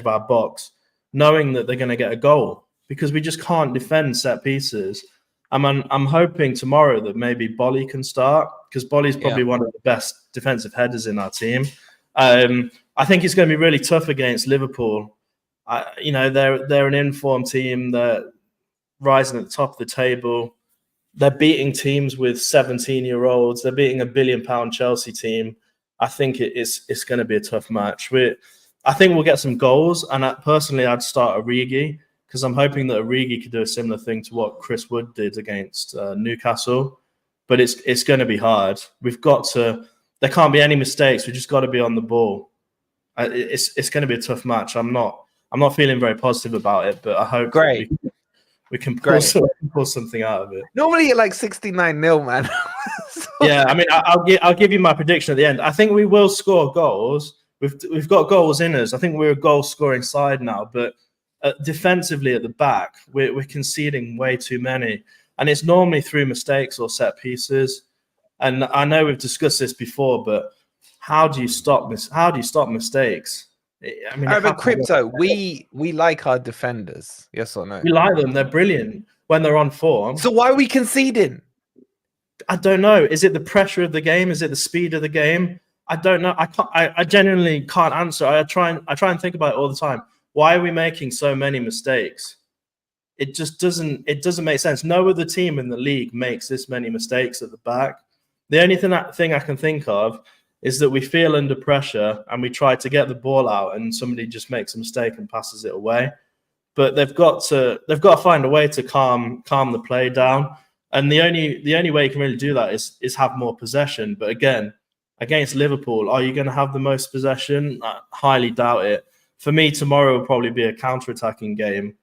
our box, knowing that they're going to get a goal, because we just can't defend set pieces. I'm hoping tomorrow that maybe Bolly can start, because Bolly's probably one of the best defensive headers in our team. I think it's going to be really tough against Liverpool. You know, they're an informed team. They're rising at the top of the table. They're beating teams with 17-year-olds. They're beating a £1 billion Chelsea team. I think it's going to be a tough match. I think we'll get some goals, and personally, I'd start Origi, because I'm hoping that Origi could do a similar thing to what Chris Wood did against Newcastle. But it's going to be hard. We've got to. There can't be any mistakes. We just got to be on the ball. It's going to be a tough match. I'm not feeling very positive about it, but I hope. Great. We can pull something out of it. Normally you're like 69-0, man. Yeah, I mean, I'll give you my prediction at the end. I think we will score goals. We've got goals in us. I think we're a goal-scoring side now, but defensively at the back, we're conceding way too many, and it's normally through mistakes or set pieces. And I know we've discussed this before, but how do you stop mistakes? I mean, but Crypto, we like our defenders, yes or no? We like them. They're brilliant when they're on form. So why are we conceding? I don't know. Is it the pressure of the game? Is it the speed of the game? I don't know. I genuinely can't answer. I try and think about it all the time. Why are we making so many mistakes? It just doesn't make sense. No other team in the league makes this many mistakes at the back. The only thing I can think of is that we feel under pressure and we try to get the ball out and somebody just makes a mistake and passes it away. But they've got to find a way to calm the play down. And the only way you can really do that is have more possession. But again, against Liverpool, are you going to have the most possession? I highly doubt it. For me, tomorrow will probably be a counter-attacking game,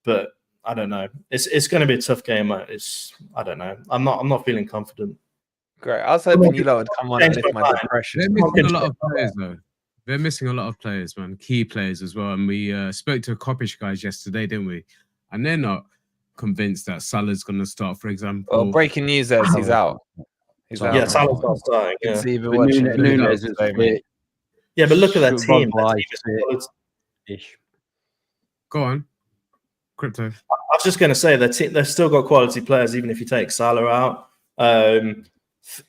but I don't know. It's going to be a tough game. I don't know. I'm not feeling confident. Great. I was hoping you lot would come on and lift my depression. They're missing a lot of players, though. They're missing a lot of players, man. Key players as well. And we spoke to Coppish guys yesterday, didn't we? And they're not convinced that Salah's going to start, for example. Well, breaking news is he's out. He's out. Yeah, Salah's not starting. Yeah. Nunez is yeah, but look at that team. Go on. Crypto. I was just going to say they've still got quality players, even if you take Salah out.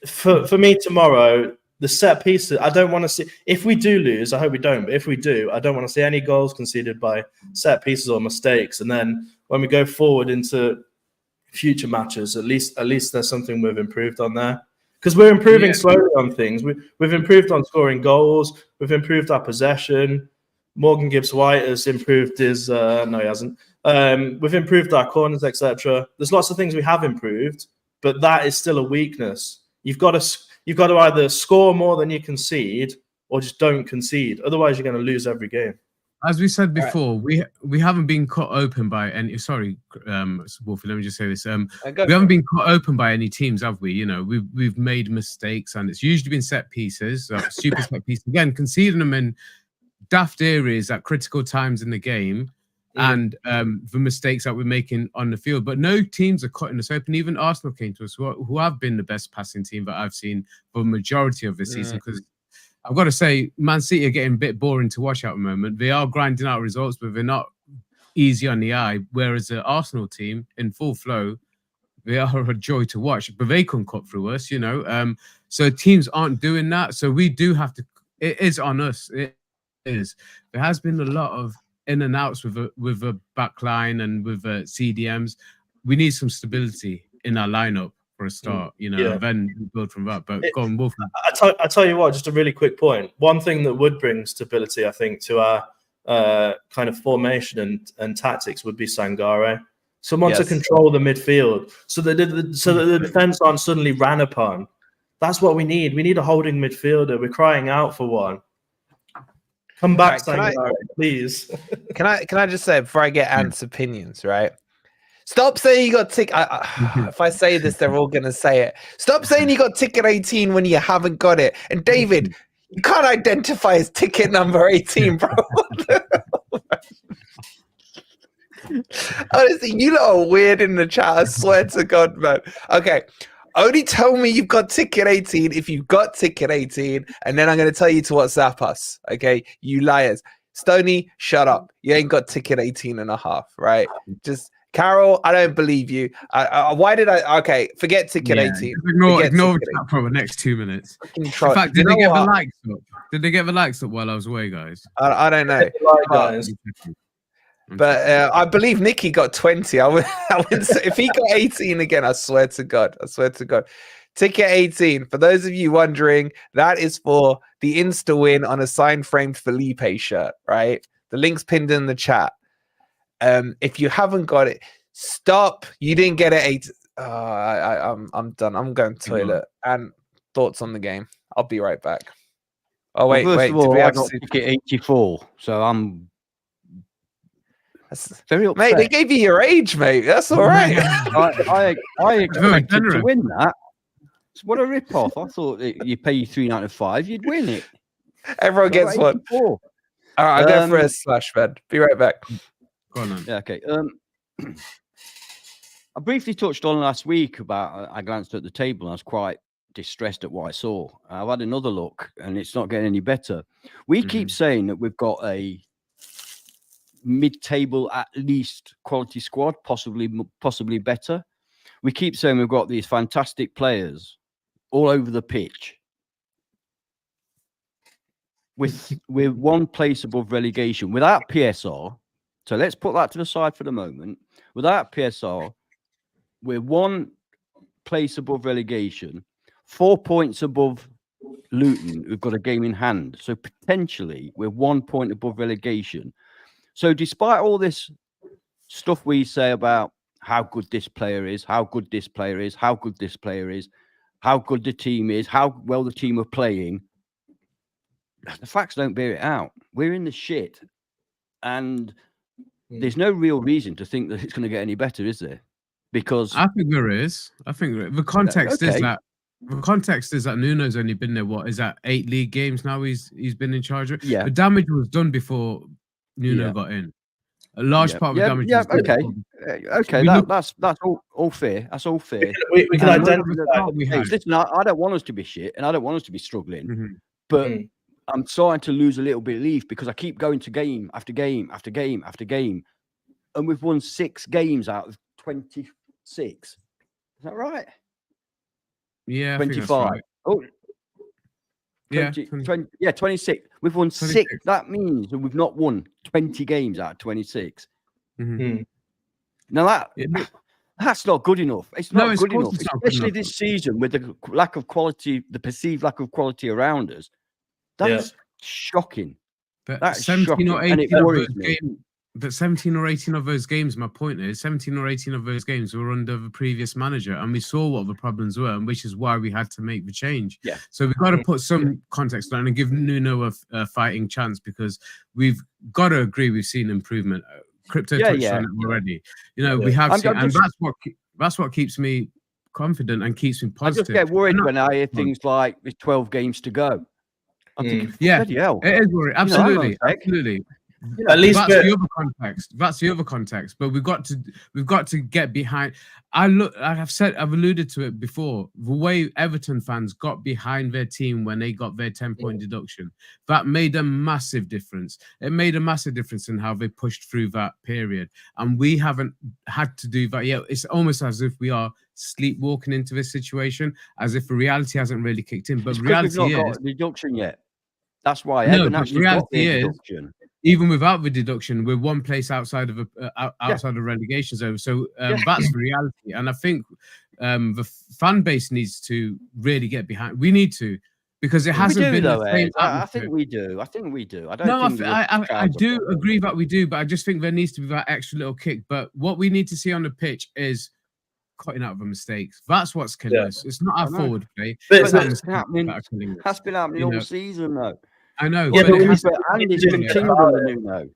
For me tomorrow, the set pieces, I don't want to see. If we do lose, I hope we don't. But if we do, I don't want to see any goals conceded by set pieces or mistakes. And then when we go forward into future matches, at least there's something we've improved on there. Because we're improving slowly on things. We've improved on scoring goals. We've improved our possession. Morgan Gibbs-White has improved his. No, he hasn't. We've improved our corners, etc. There's lots of things we have improved, but that is still a weakness. You've got to either score more than you concede, or just don't concede. Otherwise, you're going to lose every game. As we said before, we haven't been cut open by any. Sorry, Wolfie, let me just say this. We haven't been cut open by any teams, have we? You know, we've made mistakes, and it's usually been set pieces, stupid set pieces. Again, conceding them in daft areas at critical times in the game. and the mistakes that we're making on the field. But no teams are cutting us open. Even Arsenal came to us, who have been the best passing team that I've seen for the majority of the season. Because I've got to say, Man City are getting a bit boring to watch at the moment. They are grinding out results, but they're not easy on the eye. Whereas the Arsenal team, in full flow, they are a joy to watch, but they couldn't cut through us, you know. So teams aren't doing that. So we do have to. It is on us. It is. There has been a lot of in and outs with a back line and with CDMs. We need some stability in our lineup for a start, you know, and then build from that. But go on, Wolf. I tell you what, just a really quick point. One thing that would bring stability, I think, to our kind of formation and tactics would be Sangare. Someone to control the midfield so that the defense aren't suddenly ran upon. That's what we need. We need a holding midfielder. We're crying out for one. Come back, Sangare, please. Can I just say before I get Ant's opinions, right? Stop saying you got ticket. If I say this, they're all gonna say it. Stop saying you got ticket 18 when you haven't got it. And David, you can't identify as ticket number 18, bro. Honestly, you lot are weird in the chat. I swear to God, man. Okay. Only tell me you've got ticket 18 if you've got ticket 18, and then I'm going to tell you to WhatsApp us. Okay, you liars. Stoney, shut up. You ain't got ticket 18 and a half, right? Just, Carol, I don't believe you. Why did I? Okay, forget ticket 18. Ignore that for the next 2 minutes. In fact, did they get the likes up? Did they get the likes up while I was away, guys? I don't know. But I believe Nicky got 20. I would say if he got 18 again, I swear to God. Ticket 18. For those of you wondering, that is for the Insta win on a signed framed Felipe shirt, right? The link's pinned in the chat. If you haven't got it, stop. You didn't get it. I'm done. I'm going to toilet. And thoughts on the game. I'll be right back. Oh wait, well, wait. Of all, I got ticket 84, so I'm. That's very upset. Mate, they gave you your age, mate. That's all right. I expected to win that. What a rip-off. I thought you pay you $3.95, you'd win it. Everyone gets one. All right, I'll go for a slash, man. Be right back. Go on, yeah, okay. I briefly touched on last week about I glanced at the table and I was quite distressed at what I saw. I've had another look and it's not getting any better. We keep saying that we've got a mid-table at least quality squad, possibly better. We keep saying we've got these fantastic players all over the pitch. We're one place above relegation without PSR. So let's put that to the side for the moment. Without PSR, we're one place above relegation, 4 points above Luton, who've got a game in hand. So potentially we're 1 point above relegation. So despite all this stuff we say about how good this player is, how good this player is, how good this player is, how good the team is, how well the team are playing, the facts don't bear it out. We're in the shit. And there's no real reason to think that it's going to get any better, is there? Because I think there is. The context is that Nuno's only been there. What is that? 8 league games now. He's been in charge of. Yeah. The damage was done before Nuno got in. A large part of the damage. Yeah. Okay. That's all fair. That's all fair. We can identify. Listen, I don't want us to be shit, and I don't want us to be struggling. But I'm starting to lose a little bit of leaf because I keep going to game after game after game after game, and we've won 6 games out of 26. Is that right? Yeah, 25. Right. Oh, 26. We've won 26. 6. That means we've not won 20 games out of 26. Now that's not good enough. It's not good enough, especially this season with the lack of quality, the perceived lack of quality around us. That's shocking. But that's 17 shocking. or 18 but 17 or 18 of those games, my point is 17 or 18 of those games were under the previous manager, and we saw what the problems were, and which is why we had to make the change. Yeah. So we've got to put some context on and give Nuno a fighting chance, because we've got to agree we've seen improvement. Crypto touched on it already. You know, we have seen, and that's what keeps me confident and keeps me positive. I just get worried when I hear things like there's 12 games to go. I'm thinking, bloody hell. It is worrying. Absolutely. At least that's the other context. That's the other context. But we've got to get behind. I've alluded to it before. The way Everton fans got behind their team when they got their 10-point deduction, that made a massive difference. It made a massive difference in how they pushed through that period. And we haven't had to do that yet. It's almost as if we are sleepwalking into this situation, as if the reality hasn't really kicked in. But it's reality we've not is got a deduction yet. That's why. No, Everton but actually got reality their is, deduction. even without the deduction, we're one place outside of the relegation zone. So that's the reality. And I think the fan base needs to really get behind. We need to, because it hasn't been the same. I think we do. I don't. No, think I do agree that we do, but I just think there needs to be that extra little kick. But what we need to see on the pitch is cutting out of the mistakes. That's what's killing us. It's not our forward play. But that's happening. That's been happening all season, though. I know. Yeah, but it's continuing on the Nuno.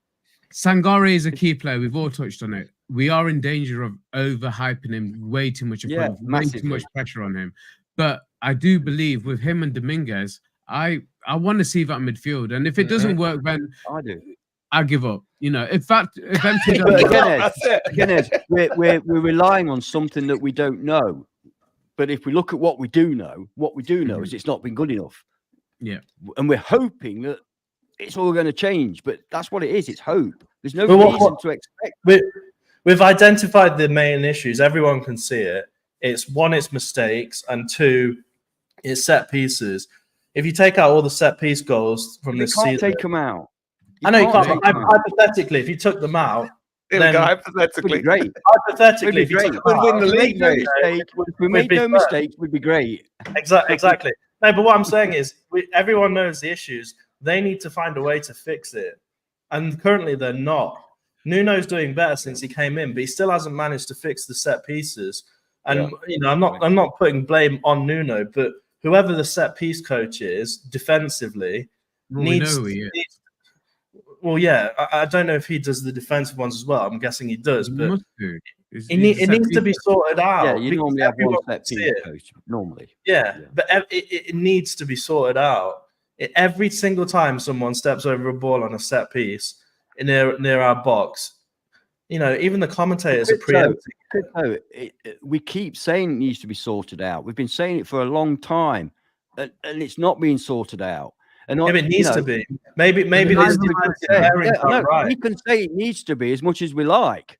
Sangare is a key player. We've all touched on it. We are in danger of overhyping him way too much, way too much pressure on him. But I do believe with him and Dominguez, I want to see that midfield. And if it doesn't work, then I do. I give up. You know, if we're relying on something that we don't know. But if we look at what we do know is it's not been good enough. Yeah. And we're hoping that it's all going to change, but that's what it is. It's hope. There's no reason to expect. We've identified the main issues. Everyone can see it. It's one, it's mistakes, and two, it's set pieces. If you take out all the set piece goals from this season, take them out. I know you can't. Hypothetically, if you took them out, then hypothetically, great. Hypothetically, if you took them out, win the league. If we made no mistakes, we'd be great. Exactly. No, but what I'm saying is, everyone knows the issues. They need to find a way to fix it, and currently they're not. Nuno's doing better since he came in, but he still hasn't managed to fix the set pieces. And I'm not putting blame on Nuno, but whoever the set piece coach is defensively needs. I don't know if he does the defensive ones as well. I'm guessing he does, but it needs to be sorted out. Yeah, you normally have one set piece coach. Normally, but it needs to be sorted out. Every single time someone steps over a ball on a set piece near our box, even the commentators are preempting. We keep saying it needs to be sorted out. We've been saying it for a long time, and it's not being sorted out. And it needs to be. Maybe this right. We can say it needs to be as much as we like.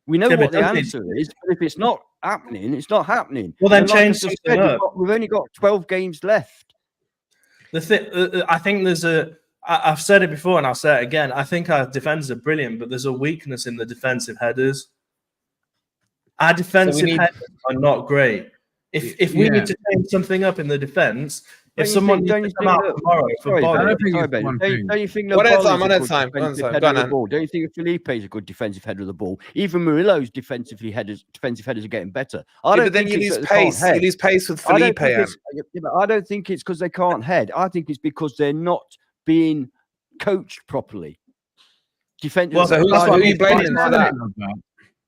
We know what the answer is, but if it's not happening, it's not happening. Well, then change something up. We've only got 12 games left. The thing, I think I've said it before and I'll say it again. I think our defenders are brilliant, but there's a weakness in the defensive headers. Our defensive headers are not great. If we need to change something up in the defense, if someone needs to come out tomorrow for don't you think Don't you think Felipe is a good defensive header of the ball? Even Murillo's defensive headers are getting better. But then you lose pace. You lose pace with Felipe. I don't think it's because they can't head. I think it's because they're not being coached properly. Who are you blaming for that?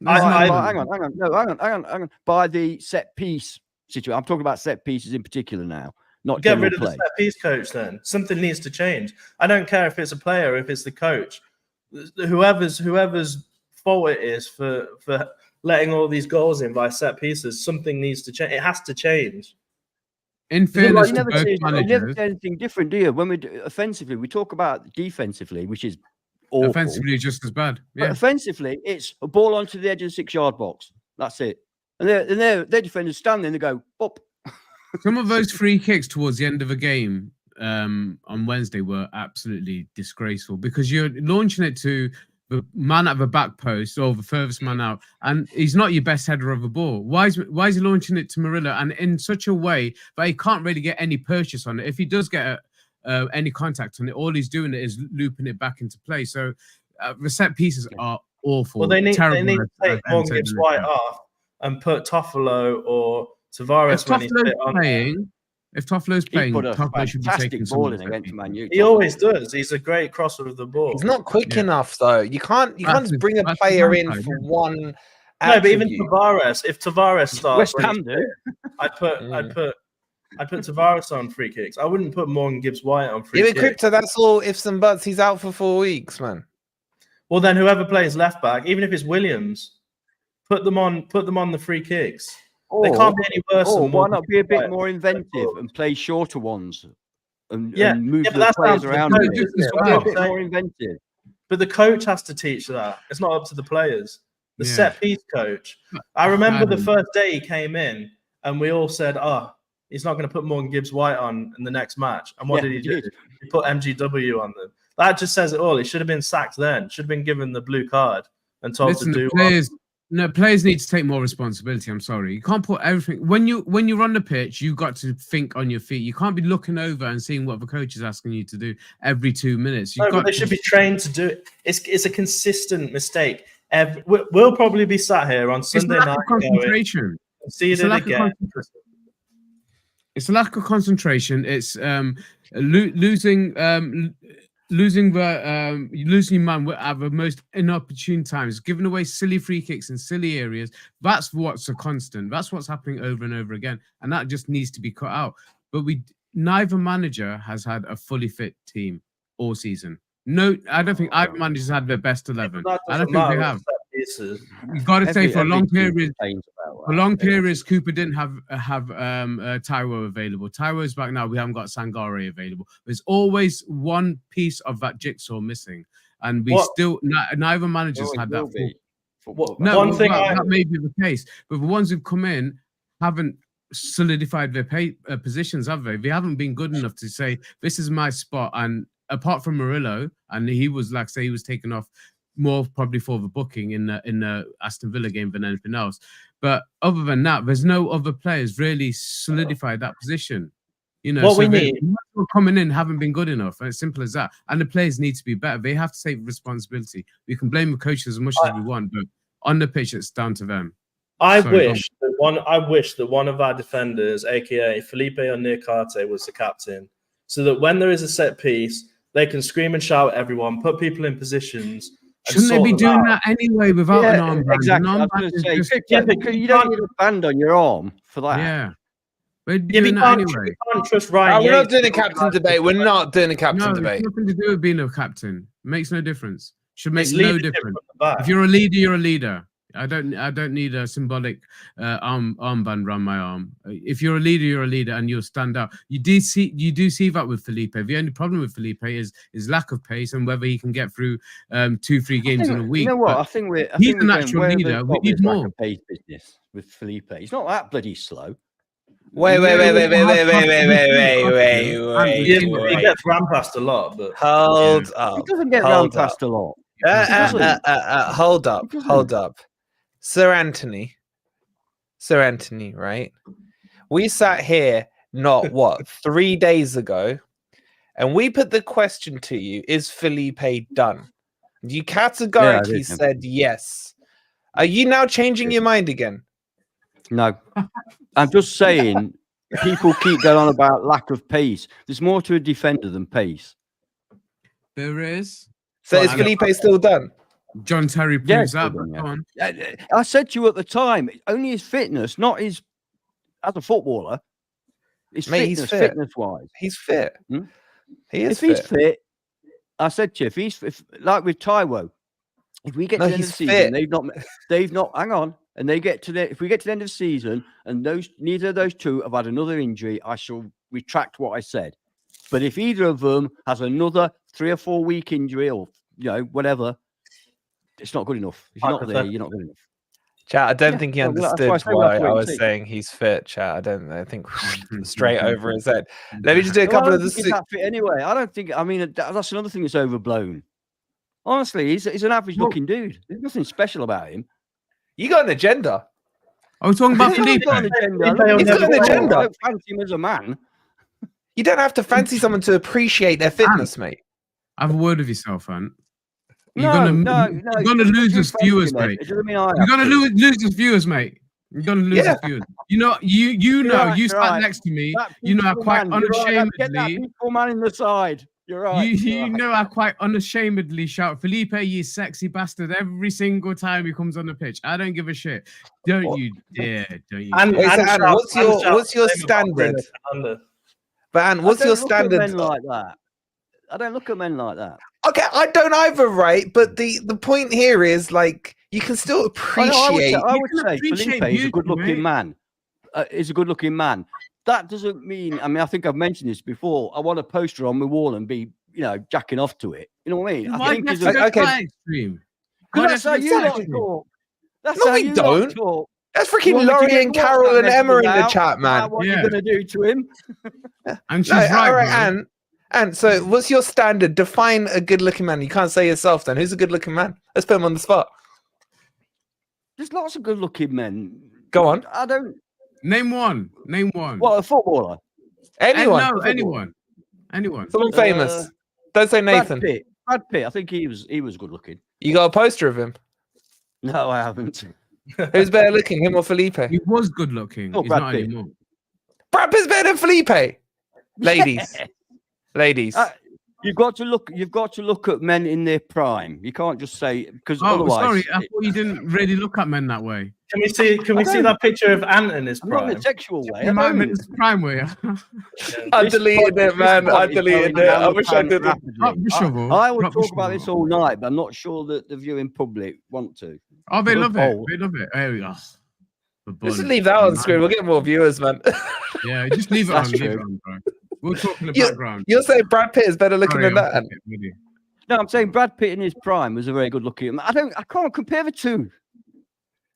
Hang on. By the set piece situation, I'm talking about set pieces in particular now. Not get rid of the set piece coach. Then something needs to change. I don't care if it's a player or if it's the coach. Whoever's fault it is for letting all these goals in by set pieces, something needs to change. It has to change. In fairness, you never say anything different, do you? When we do offensively, we talk about defensively, which is awful. Offensively, just as bad. Yeah. But offensively, it's a ball onto the edge of the 6-yard box. That's it. And their defenders stand there and they go, pop. Some of those free kicks towards the end of a game on Wednesday were absolutely disgraceful because you're launching it to the man at the back post or the furthest man out, and he's not your best header of a ball. Why is he launching it to Murillo and in such a way that he can't really get any purchase on it? If he does get any contact on it, all he's doing is looping it back into play. So the set pieces are awful. Well, they need to take Morgan Gibbs White off and put Toffolo or Tavares when he's playing. If Toffolo's playing, Toffolo should be taking ball in against Man U. He always does. He's a great crosser of the ball. He's not quick enough, though. You can't bring a player in for one. No, but even Tavares. If Tavares starts, West Ham do. I'd put I'd put Tavares on free kicks. I wouldn't put Morgan Gibbs-White on free kicks. Crypto, that's all ifs and buts. He's out for 4 weeks, man. Well, then whoever plays left back, even if it's Williams, put them on the free kicks. They can't be any worse. Or why not be a bit more inventive and play shorter ones and move the players around? A bit more inventive. But the coach has to teach that. It's not up to the players. The set piece coach. I remember the first day he came in, and we all said, he's not going to put Morgan Gibbs-White on in the next match. And what did he do? He put MGW on them. That just says it all. He should have been sacked then. Should have been given the blue card and told to do players need to take more responsibility. I'm sorry. You can't put everything when you run the pitch, you've got to think on your feet. You can't be looking over and seeing what the coach is asking you to do every 2 minutes. But they should be trained to do it. It's a consistent mistake. We'll probably be sat here on Sunday night concentration. See it again. It's a lack of concentration. It's losing your man at the most inopportune times, giving away silly free kicks in silly areas. That's what's a constant. That's what's happening over and over again, and that just needs to be cut out. But neither manager has had a fully fit team all season. No, I don't think either manager's had their best 11. I don't think they have. You've got to say for a long period. For long periods, Cooper didn't have Taiwo available. Taiwo's back now. We haven't got Sangare available. There's always one piece of that jigsaw missing, and neither managers had that. That may be the case, but the ones who've come in haven't solidified their positions, have they? They haven't been good enough to say this is my spot. And apart from Murillo, and he was he was taken off more probably for the booking in the Aston Villa game than anything else. But other than that, there's no other players really solidified that position. What we need coming in haven't been good enough. As simple as that. And the players need to be better. They have to take responsibility. We can blame the coaches as much as we want, but on the pitch, it's down to them. I wish that one of our defenders, aka Felipe or Niakate, was the captain, so that when there is a set piece, they can scream and shout at everyone, put people in positions. Shouldn't they be doing that anyway without an armband? Exactly. You don't need a band on your arm for that. Yeah. We're doing that anyway. We can't trust Ryan. We're not doing a captain debate. We're not doing a captain debate. It's nothing to do with being a captain. It makes no difference. Should make no difference. If you're a leader, you're a leader. I don't need a symbolic armband around my arm. If you're a leader, you're a leader, and you'll stand out. You do see that with Felipe. The only problem with Felipe is lack of pace and whether he can get through 2-3 games in a week. You know what? He's a natural leader. We need more pace business with Felipe. He's not that bloody slow. Wait. He gets ran past a lot, but hold up. He doesn't get ran past a lot. Hold up. Sir Anthony, right? We sat here 3 days ago, and we put the question to you: is Felipe done? You categorically said yes. Are you now changing your mind again? No, I'm just saying. People keep going on about lack of pace. There's more to a defender than pace. There is. So is Felipe still done? John Terry proves that. I said to you at the time, only his fitness, not his as a footballer. His fitness-wise. He's fit. He is if he's fit, I said to you, like with Taiwo, if we get to the end of the season, they've not. Hang on, and if we get to the end of the season, and neither of those two have had another injury, I shall retract what I said. But if either of them has another 3 or 4 week injury, or whatever. It's not good enough. If you're not there, you're not good enough. Chat, I don't think he understood why I was saying he's fit, chat. I think straight over his head. Let me just do a couple of the... He's that fit anyway. I don't think... I mean, that's another thing that's overblown. Honestly, he's an average-looking dude. There's nothing special about him. You got an agenda. I was talking about Felipe. He's got an agenda. I don't fancy him as a man. You don't have to fancy someone to appreciate their fitness, mate. Have a word with yourself, Ant. You're gonna lose his viewers, mate. You're gonna lose his viewers, mate. You're gonna lose his viewers. You sat next to me. You know, quite unashamedly. Get that people man in the side. You're right. You know, I quite unashamedly shout, Felipe, you sexy bastard, every single time he comes on the pitch. I don't give a shit. Don't you dare. And what's your standard? But Anne, what's your standard? Men like that. I don't look at men like that. Okay, I don't either, right? But the point here is, like, you can still appreciate. I would say Felipe is a good-looking man. Is a good-looking man. That doesn't mean. I mean, I think I've mentioned this before. I want a poster on my wall and be, jacking off to it. You know what I mean? I think it's extreme. That's how you like talk. That's how you don't. Talk. That's freaking Laurie and Carol and Emma in the chat, man. What are you going to do to him? And she's right. All right, Anne, so what's your standard? Define a good-looking man. You can't say yourself then. Who's a good-looking man? Let's put him on the spot. There's lots of good-looking men. Go on. I don't... Name one. What, a footballer? Anyone. Anyone. Someone famous. Don't say Nathan. Brad Pitt. I think he was good-looking. You got a poster of him? No, I haven't. Who's better looking, him or Felipe? He was good-looking. Oh, He's Brad not Pitt. anymore. Brad Pitt's better than Felipe. Ladies. Yeah. Ladies. You've got to look at men in their prime. You can't just say, because otherwise. Sorry, I thought you didn't really look at men that way. Can we see that picture of Ant in his prime? Not in a sexual way. You might have his prime way. I deleted it, man. I deleted it. I wish I didn't. I would talk about this all night, but I'm not sure that the viewing public want to. Oh, they love it. They love it. There we go. Just leave that on screen. We'll get more viewers, man. Yeah, just leave it on. Leave it on, bro. We'll talk in the background. You're saying Brad Pitt is better looking than that? No, I'm saying Brad Pitt in his prime was a very good looking. I can't compare the two.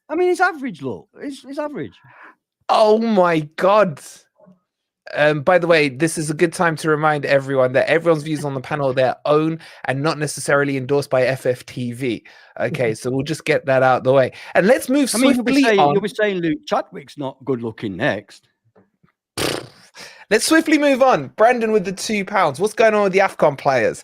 I mean, he's average, look. He's average. Oh my God. By the way, this is a good time to remind everyone that everyone's views on the panel are their own and not necessarily endorsed by FFTV. Okay, so we'll just get that out of the way. And let's move swiftly on. You'll be saying Luke Chadwick's not good looking next. Let's swiftly move on. Brandon with the £2. What's going on with the AFCON players?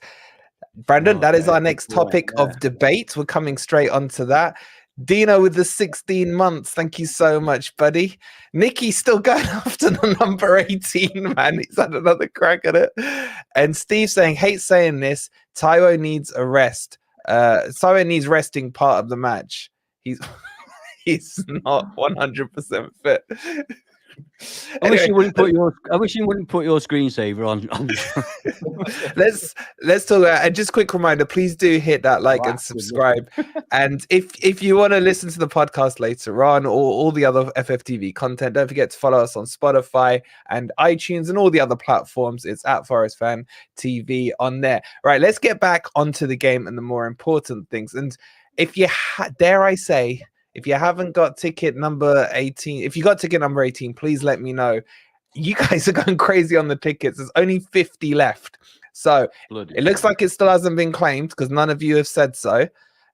Brandon, that is our next topic of debate. We're coming straight onto that. Dino with the 16 months. Thank you so much, buddy. Nikki's still going after the number 18, man. He's had another crack at it. And Steve saying, hate saying this, Taiwo needs a rest. Taiwo needs resting part of the match. He's not 100% fit. I wish you wouldn't put your screensaver on. let's talk about. And just quick reminder, please do hit that like and subscribe. And if you want to listen to the podcast later on or all the other FFTV content, don't forget to follow us on Spotify and iTunes and all the other platforms. It's at Forest Fan TV on there. Right, let's get back onto the game and the more important things. And if you dare I say, if you haven't got ticket number 18, if you got ticket number 18, please let me know. You guys are going crazy on the tickets. There's only 50 left. So it looks like it still hasn't been claimed because none of you have said so.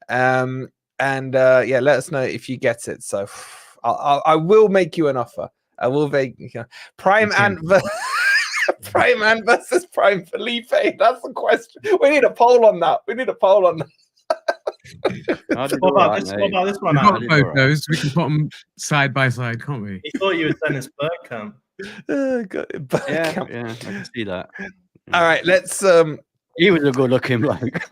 Yeah, let us know if you get it. So I will make you an offer. I will make Prime Ant Prime Ant versus Prime Felipe. That's the question. We need a poll on that. What about this one? We've got photos. We can put them side by side, can't we? He thought you would send his bird camp. Yeah, I can see that. All right, let's. He was a good-looking bloke.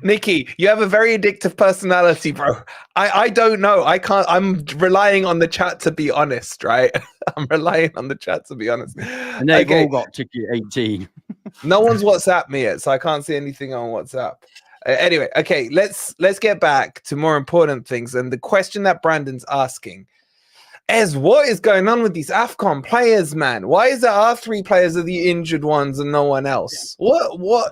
Nikki, you have a very addictive personality, bro. I don't know. I can't. I'm relying on the chat to be honest, right? I'm relying on the chat to be honest. And they've all got ticket 18. No one's WhatsApped me yet, so I can't see anything on WhatsApp. Anyway, okay, let's get back to more important things. And the question that Brandon's asking is, what is going on with these AFCON players, man? Why is there our 3 players are the injured ones and no one else? Yeah.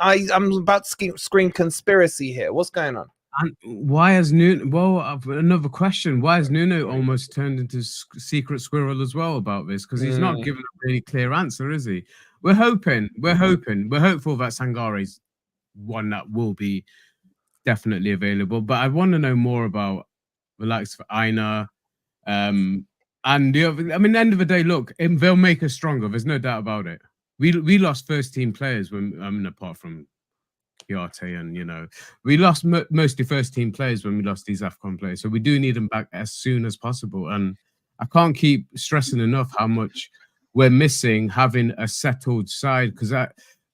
I'm about to scream conspiracy here. What's going on? And why has Nuno? Well, another question. Why has Nuno almost turned into secret squirrel as well about this? Because he's not given a really clear answer, is he? We're hopeful that Sangare's one that will be definitely available, but I want to know more about the likes of Aina, and the other. I mean, at the end of the day, look, they'll make us stronger. There's no doubt about it. We lost first team players when apart from Kiarte, and we lost mostly first team players when we lost these AFCON players. So we do need them back as soon as possible. And I can't keep stressing enough how much we're missing having a settled side, because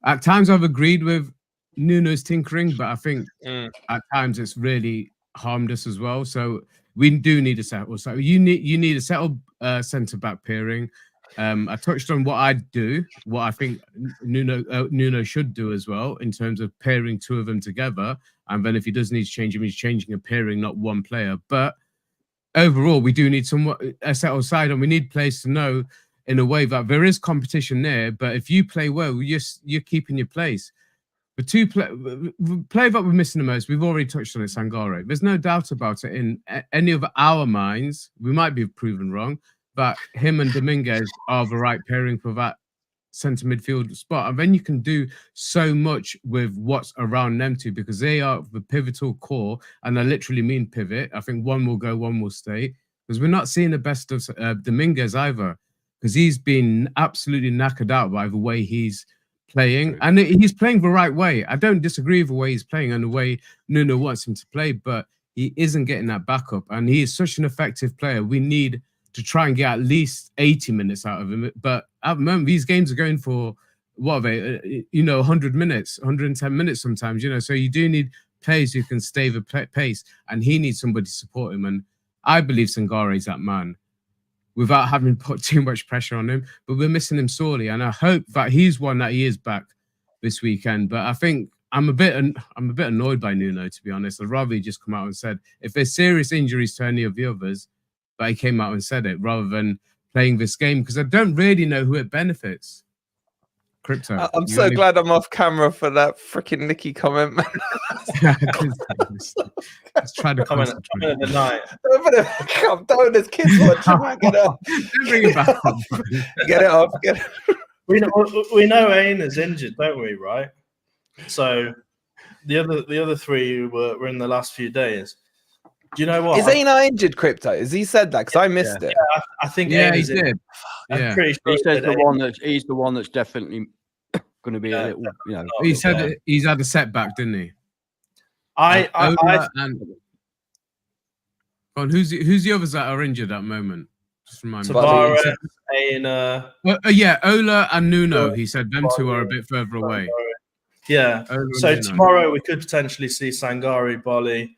At times I've agreed with Nuno's tinkering, but I think at times it's really harmed us as well. So we do need a settle. So you need a settled centre back pairing. I touched on what I do, what I think Nuno should do as well in terms of pairing two of them together. And then if he does need to change him, he's changing a pairing, not one player. But overall, we do need a settled side, and we need players to know in a way that there is competition there. But if you play well, you're keeping your place. The player that we're missing the most, we've already touched on it, Sangare. There's no doubt about it in any of our minds. We might be proven wrong, but him and Dominguez are the right pairing for that centre midfield spot. And then you can do so much with what's around them two, because they are the pivotal core, and I literally mean pivot. I think one will go, one will stay, because we're not seeing the best of Dominguez either, because he's been absolutely knackered out by the way he's playing, and he's playing the right way. I don't disagree with the way he's playing and the way Nuno wants him to play, but he isn't getting that backup, and he is such an effective player. We need to try and get at least 80 minutes out of him. But at the moment, these games are going for, what are they, 100 minutes, 110 minutes sometimes, so you do need players who can stay the pace, and he needs somebody to support him. And I believe Sangare is that man, without having put too much pressure on him, but we're missing him sorely. And I hope that he's one that he is back this weekend. But I think I'm a bit annoyed by Nuno, to be honest. I'd rather he just come out and said, if there's serious injuries to any of the others, but he came out and said it rather than playing this game, because I don't really know who it benefits. Crypto. I'm so glad I'm off camera for that freaking Nicky comment, man. Let's try to comment in the night. Don't, there's kids watching, man. Get it off. Don't bring it back up. Get it off. We know Aina's injured, don't we? Right. So the other three were in the last few days. Do you know what? Is Aina injured, Crypto? Has he said that? Because I missed it. Yeah, I think. Yeah, he did. I'm pretty sure he says he's the one that's definitely going to be a little. He said he's had a setback, didn't he? Who's the others that are injured at the moment? Just remind me. Sangare, Aina. Yeah, Ola and Nuno. He said them two are a bit further away. Yeah. So tomorrow we could potentially see Sangare, Bolly.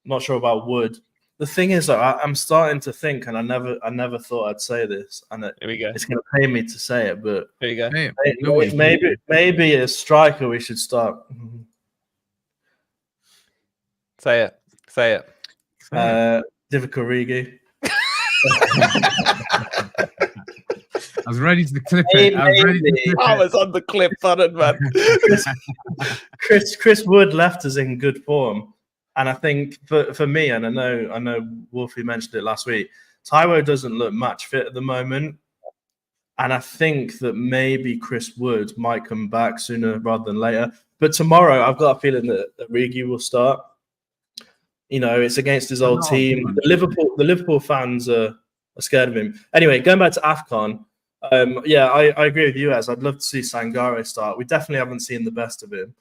Not sure about Wood. The thing is, I'm starting to think, and I never thought I'd say this, and here we go. It's going to pay me to say it, but here you go. Maybe a striker we should start. Say it. Divock Origi. I was ready to clip it. I was on the clip button, man. Chris Wood left us in good form. And I think for me, and I know Wolfie mentioned it last week, Taiwo doesn't look match fit at the moment. And I think that maybe Chris Wood might come back sooner rather than later. But tomorrow, I've got a feeling that Origi will start. It's against his old team. The Liverpool fans are scared of him. Anyway, going back to AFCON, I agree with you, Az. I'd love to see Sangare start. We definitely haven't seen the best of him.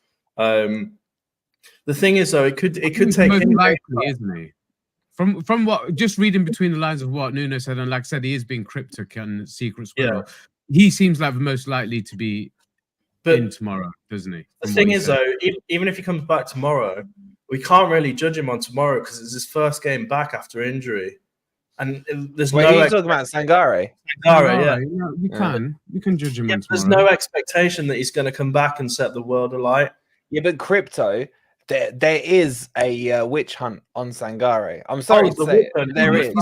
The thing is, though, it could take him, likely, isn't he? From what, just reading between the lines of what Nuno said, and like I said, he is being cryptic and secret squirrel. Yeah. He seems like the most likely to be in tomorrow, doesn't he? The thing is, though, even if he comes back tomorrow, we can't really judge him on tomorrow because it's his first game back after injury, and there's Wait, are you talking about Sangare? Sangare, you can judge him on tomorrow. There's no expectation that he's going to come back and set the world alight. Yeah, but Crypto, there is a witch hunt on Sangare. I'm sorry to say it. There is.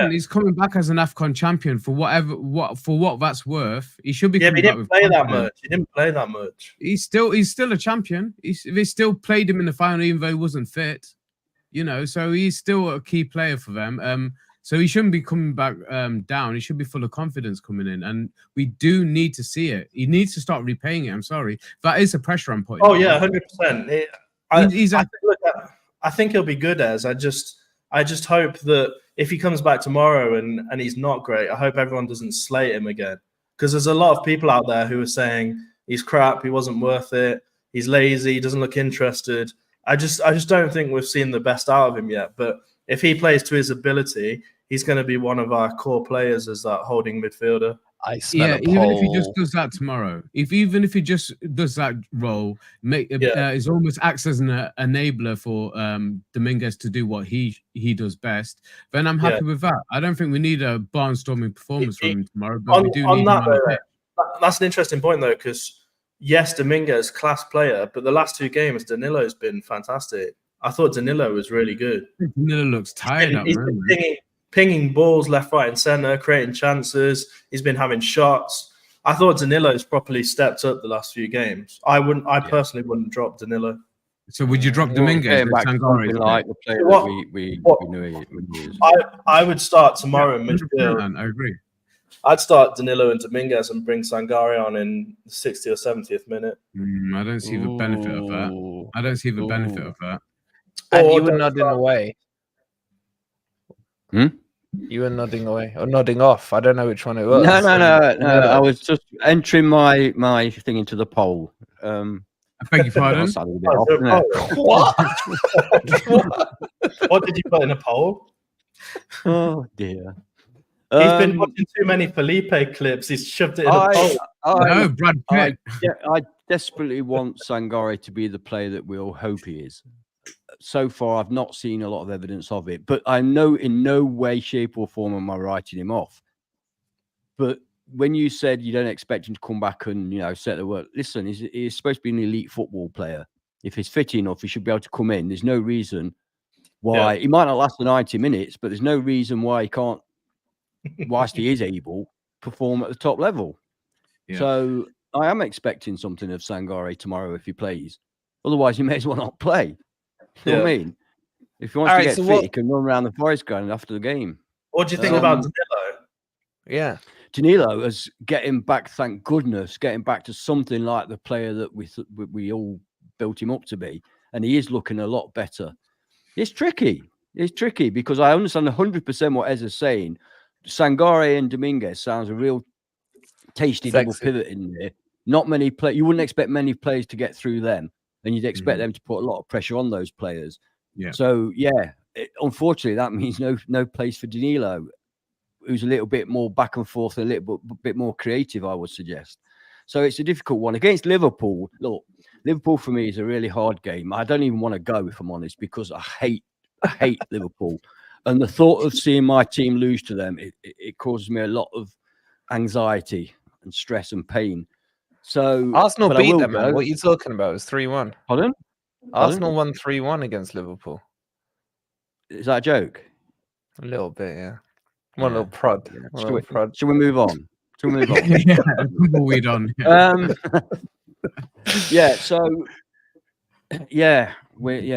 He's coming back as an AFCON champion for what that's worth. He should be. Yeah, but he didn't play that much. He didn't play that much. He's still a champion. They still played him in the final, even though he wasn't fit. So he's still a key player for them. So he shouldn't be coming back down. He should be full of confidence coming in, and we do need to see it. He needs to start repaying it. I'm sorry, that is the pressure I'm putting. Oh yeah, 100%. I think he'll be good. As I just hope that if he comes back tomorrow and he's not great, I hope everyone doesn't slate him again, because there's a lot of people out there who are saying he's crap, he wasn't worth it, he's lazy, he doesn't look interested. I just don't think we've seen the best out of him yet. But if he plays to his ability, he's going to be one of our core players as that holding midfielder. Even if he just does that tomorrow, even if he just does that role, is almost acts as an enabler for Dominguez to do what he does best, then I'm happy with that. I don't think we need a barnstorming performance from him tomorrow, but we do need him on the pitch. That's an interesting point though, because yes, Dominguez class player, but the last 2 games Danilo's been fantastic. I thought Danilo was really good. Danilo looks tired. He's been pinging balls left, right, and centre, creating chances. He's been having shots. I thought Danilo's properly stepped up the last few games. I personally wouldn't drop Danilo. So would you drop Dominguez? Like the player that we knew he was. I would start tomorrow in midfield. I agree. I'd start Danilo and Dominguez and bring Sangare on in the 60th or 70th minute. I don't see the benefit of that. And you were nodding away. You were nodding away or nodding off. I don't know which one it was. No. I was just entering my thing into the poll. I beg your pardon. What? What did you put in a poll? Oh dear. He's been watching too many Felipe clips. He's shoved it in a poll. No, Brad Pitt. I desperately want Sangare to be the player that we all hope he is. So far, I've not seen a lot of evidence of it, but I know in no way, shape, or form am I writing him off. But when you said you don't expect him to come back and set the work, listen, he's supposed to be an elite football player. If he's fit enough, he should be able to come in. There's no reason why he might not last the 90 minutes, but there's no reason why he can't, whilst he is able, perform at the top level. Yeah. So I am expecting something of Sangare tomorrow if he plays. Otherwise, he may as well not play. You know what I mean? If he wants to get fit, he can run around the forest ground after the game. What do you think about Danilo? Yeah. Danilo is getting back, thank goodness, getting back to something like the player that we all built him up to be. And he is looking a lot better. It's tricky. It's tricky because I understand 100% what Ezra's saying. Sangare and Dominguez sounds a real tasty double pivot in there. Not many players. You wouldn't expect many players to get through them. And you'd expect them to put a lot of pressure on those players. Yeah. So, unfortunately, that means no place for Danilo, who's a little bit more back and forth, a little bit more creative, I would suggest. So it's a difficult one. Against Liverpool, look, Liverpool for me is a really hard game. I don't even want to go, if I'm honest, because I hate Liverpool. And the thought of seeing my team lose to them, it causes me a lot of anxiety and stress and pain. So Arsenal beat them, man. What are you talking about? It was 3-1. Pardon? Arsenal won 3-1 against Liverpool. Is that a joke? A little bit, yeah. One little prod. Should we move on? Weed on.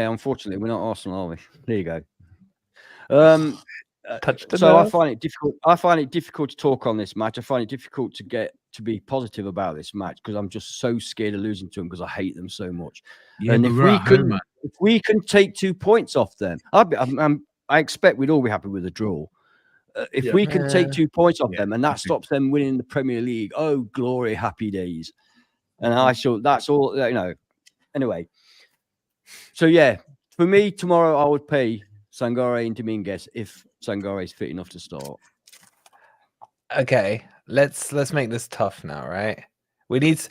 Unfortunately, we're not Arsenal, are we? There you go. So I find it difficult. I find it difficult to talk on this match. I find it difficult to be positive about this match because I'm just so scared of losing to them because I hate them so much. Yeah, and if we can take 2 points off them, I expect we'd all be happy with a draw. If we can take 2 points off them, and that stops them winning the Premier League, oh glory, happy days. And that's all. Anyway, so for me tomorrow I would pay Sangare and Dominguez if Sangare is fit enough to start. Okay, let's make this tough now, right? We need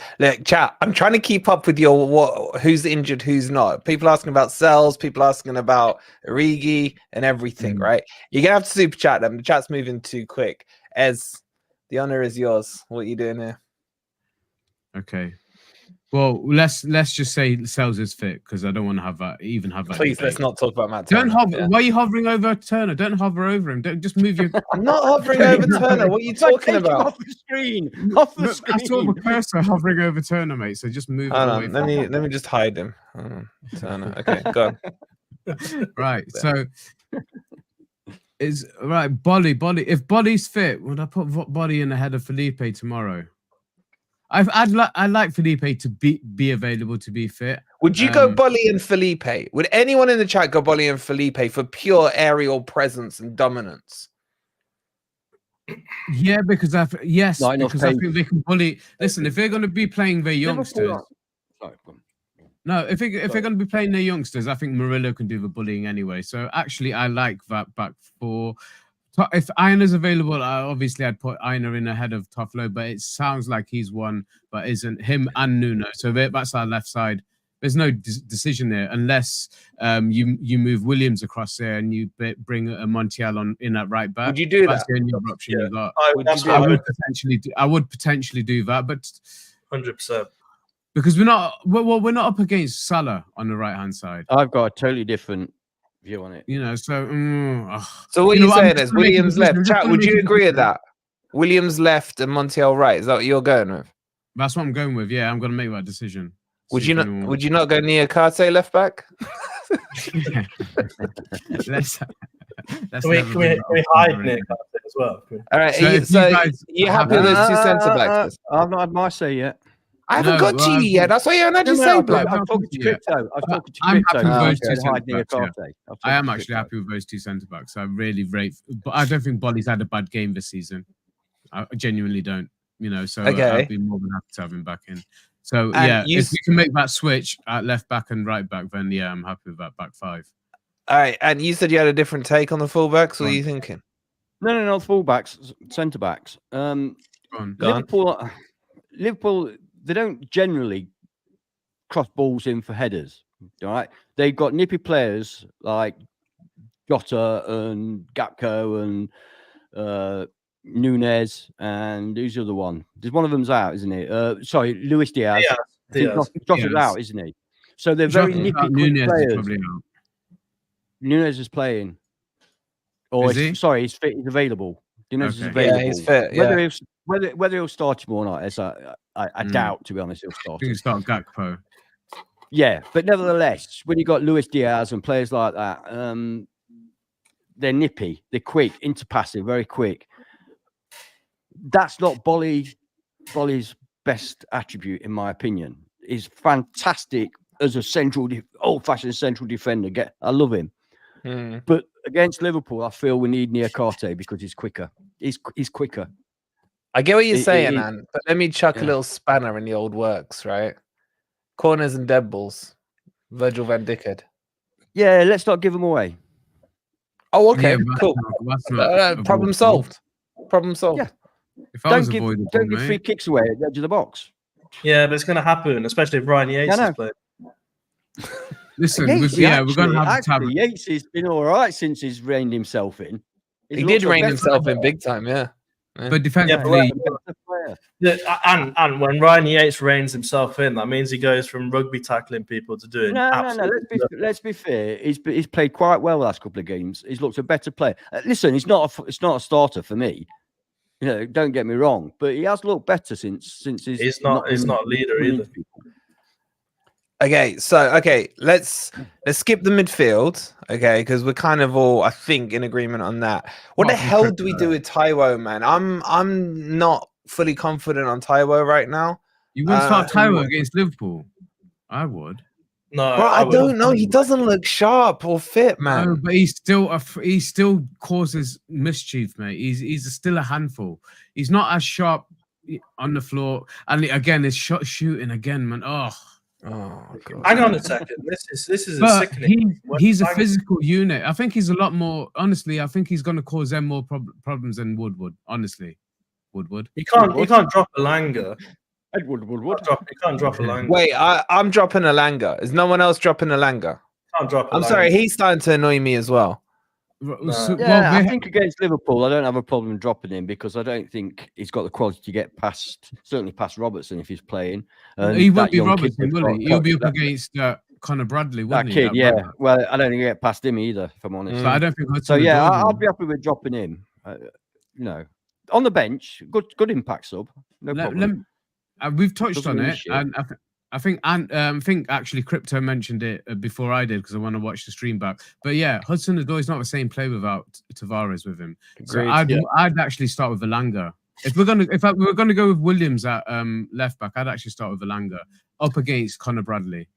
chat. I'm trying to keep up with who's injured, who's not. People asking about Sells, people asking about Origi and everything, right? You're gonna have to super chat them. The chat's moving too quick. Ez, the honor is yours. What are you doing here? Okay. Well, let's just say Sells is fit because I don't want to have that. Please, let's not talk about Matt Turner. Don't hover. Why are you hovering over Turner? Don't hover over him. Don't just move your. I'm not hovering over Turner. What are you talking about? Off the screen. Off the screen. I saw the cursor hovering over Turner, mate. So just move. Hold on. Let me just hide him. Turner. Okay, go on. Right. So is right. Bolly. If Bolly's fit, would I put Bolly in ahead of Felipe tomorrow? I'd like Felipe to be available to be fit. Would you go Bolly and Felipe? Would anyone in the chat go Bolly and Felipe for pure aerial presence and dominance? Yeah, because I think they can bully. Listen, if they're going to be playing their youngsters, if they're going to be playing their youngsters, I think Murillo can do the bullying anyway. So actually, I like that back four. If Aina's available, obviously I'd put Aina in ahead of Toffolo, but it sounds like he's one, but isn't him and Nuno. So that's our left side. There's no decision there unless you move Williams across there and you bring a Montiel in at right back. Would you do That's that? the only other option you got. I would potentially do that, but 100%. Because we're not up against Salah on the right hand side. I've got a totally different view on it. You know, so so what you're saying is Williams left. Chat, would you agree with that? Williams left and Montiel right. Is that what you're going with? That's what I'm going with. Yeah, I'm going to make that decision. Would you not go Niakate left back? Can we hide Niakate as well? All right. So you're happy with those two centre backs? I've not had my say yet. I haven't got G yet. That's why you're not just saying. I'm talking to Crypto. I'm happy with those two centre backs. I am actually happy with those two centre backs. I really rate, but I don't think Bolly's had a bad game this season. I genuinely don't. You know, so I'd be more than happy to have him back in. So if we can make that switch at left back and right back, then I'm happy with that back five. All right, and you said you had a different take on the fullbacks. What are you thinking? No, fullbacks, centre backs. Liverpool, they don't generally cross balls in for headers. All right, they've got nippy players like Jota and Gakpo and Nunez, and who's the other one? There's one of them's out, isn't it? Sorry, Luis Diaz. Jota's out, isn't he? So they're very nippy players. Nunez is playing. Or he's fit. He's available. Nunez is available. Yeah, he's fit. Yeah. Whether he'll start him or not, I doubt. To be honest, he'll start. He'll start Gakpo. Yeah, but nevertheless, when you got Luis Diaz and players like that, they're nippy, they're quick, interpassive, very quick. That's not Bolly's best attribute, in my opinion. He's fantastic as a old-fashioned central defender. I love him. But against Liverpool, I feel we need Niakate because he's quicker. He's quicker. I get what you're saying, man. But let me chuck a little spanner in the old works, right? Corners and dead balls. Virgil van Dijk. Yeah, let's not give them away. Oh, okay, cool. Problem solved. Problem solved. Yeah. Don't give free kicks away at the edge of the box. Yeah, but it's going to happen, especially if Ryan Yates is playing. Listen, we're going to have to. Yates has been all right since he's reined himself in. He did rein himself in big time, yeah. But defensively, and when Ryan Yates reins himself in, that means he goes from rugby tackling people to doing. No. Let's be fair. He's played quite well the last couple of games. He's looked a better player. Listen, it's not a starter for me. You know, don't get me wrong, but he has looked better since he's not a leader either. Let's skip the midfield, because we're kind of all, I think, in agreement on that. What the hell do we do with Taiwo, man? I'm not fully confident on Taiwo right now. You wouldn't start Taiwo against Liverpool? I would. No, bro, I don't know. He doesn't look sharp or fit, man. No, but he still causes mischief, mate. He's still a handful. He's not as sharp on the floor, and again, his shot shooting again, man. Oh God. Hang on a second. This is a sickening. He's a physical unit. I think he's a lot more. Honestly, I think he's going to cause them more problems than Woodward. Honestly, Woodward. He can't drop a Langer. Woodward. He can't drop a Langer. Wait, I'm dropping a Langer. Is no one else dropping a Langer? Can't drop. I'm sorry, he's starting to annoy me as well. I think against Liverpool, I don't have a problem dropping him because I don't think he's got the quality to get certainly past Robertson if he's playing. He won't be Robertson, will he? He'll be up against Connor Bradley, wouldn't he? That kid, Well, I don't think he'll get past him either, if I'm honest. So I don't think. I'll be happy with dropping him. On the bench, good impact sub. No problem. We've touched on it, and I think actually Crypto mentioned it before I did because I want to watch the stream back. But yeah, Hudson-Odoi is not the same play without Tavares with him. So I'd actually start with Elanga. If we're gonna go with Williams at left back, I'd actually start with Elanga up against Connor Bradley.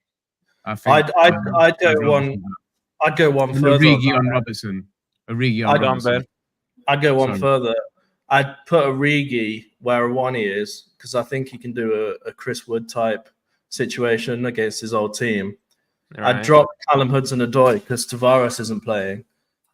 I think I'd go one further. Origi on Robertson. I'd go one further. I'd put Origi where Awani is because I think he can do a Chris Wood type situation against his old team. Right. I'd drop Callum Hudson-Odoi because Tavares isn't playing,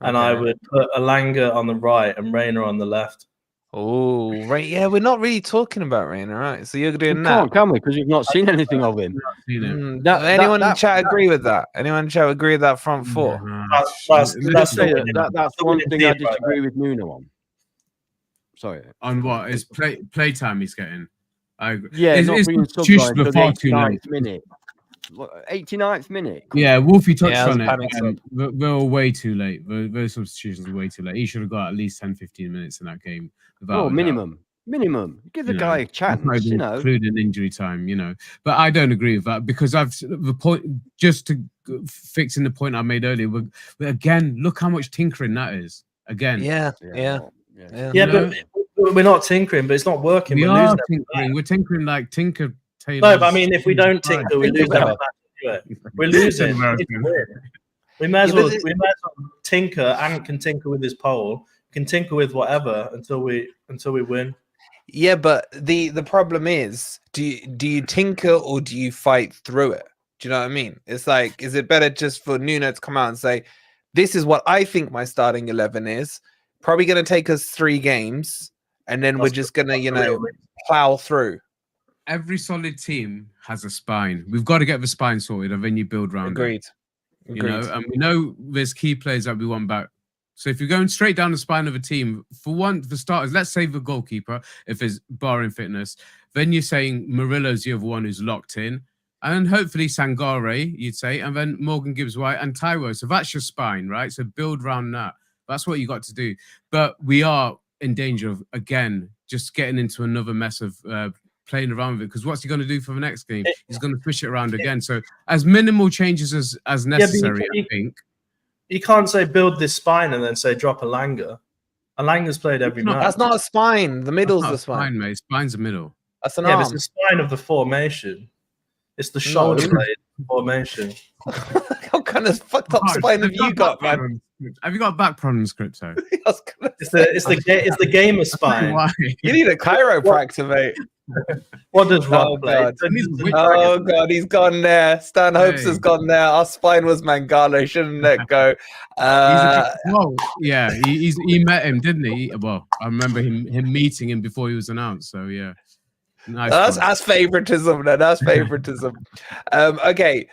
and I would put Alanga on the right and Reina on the left. Oh, right. Yeah, we're not really talking about Reina, right? So you're doing We that. can't, can we? Because we've not seen anything of him. Anyone in chat agree with that? Anyone in chat agree with that front four? That's one thing I disagree with Nuno on. Sorry. On what? Is play time he's getting? I agree. Yeah, it's being substitution the 89th minute. 89th minute. Yeah, Wolfie touched on it. We're way too late. Those substitutions are way too late. He should have got at least 10-15 minutes in that game. Minimum. Give the guy a chance, including injury time, But I don't agree with that because the point, just to fixing the point I made earlier. Again, look how much tinkering that is. Again, but we're not tinkering, but it's not working. We're tinkering. We're tinkering like Tinker Taylor. No, but I mean, if we don't tinker, we lose every match. We're losing. We may as well tinker and can tinker with this poll. Can tinker with whatever until we win. Yeah, but the problem is, do you tinker or do you fight through it? Do you know what I mean? It's like, is it better just for Nuno to come out and say, this is what I think my starting 11 is, probably going to take us 3 games, and then we're just going to, plow through. Every solid team has a spine. We've got to get the spine sorted, and then you build around it. Agreed. And we know there's key players that we want back. So if you're going straight down the spine of a team, for starters, let's say the goalkeeper, if it's barring fitness, then you're saying Murillo's the other one who's locked in, and hopefully Sangare, you'd say, and then Morgan Gibbs-White and Taiwo. So that's your spine, right? So build around that. That's what you got to do. But we are in danger of, again, just getting into another mess of playing around with it, because what's he going to do for the next game? He's going to push it around again. So as minimal changes as necessary, I think. You can't say build this spine and then say drop Alanga. Alanga's played every match. That's not a spine. The middle's the spine. Mate. Spine's the middle. That's an arm. It's the spine of the formation. It's the shoulder blade formation. What kind of fucked up spine have you got, man? Have you got back problems, Crypto? It's the gamer spine. Why? You need a chiropractor, mate. What does Rob play? Oh god, he's gone there. Stan Hopes has gone there. Our spine was Mangala. Shouldn't let go. He met him, didn't he? Well, I remember him meeting him before he was announced. So yeah, nice. That's favoritism. Then that's favoritism. Okay.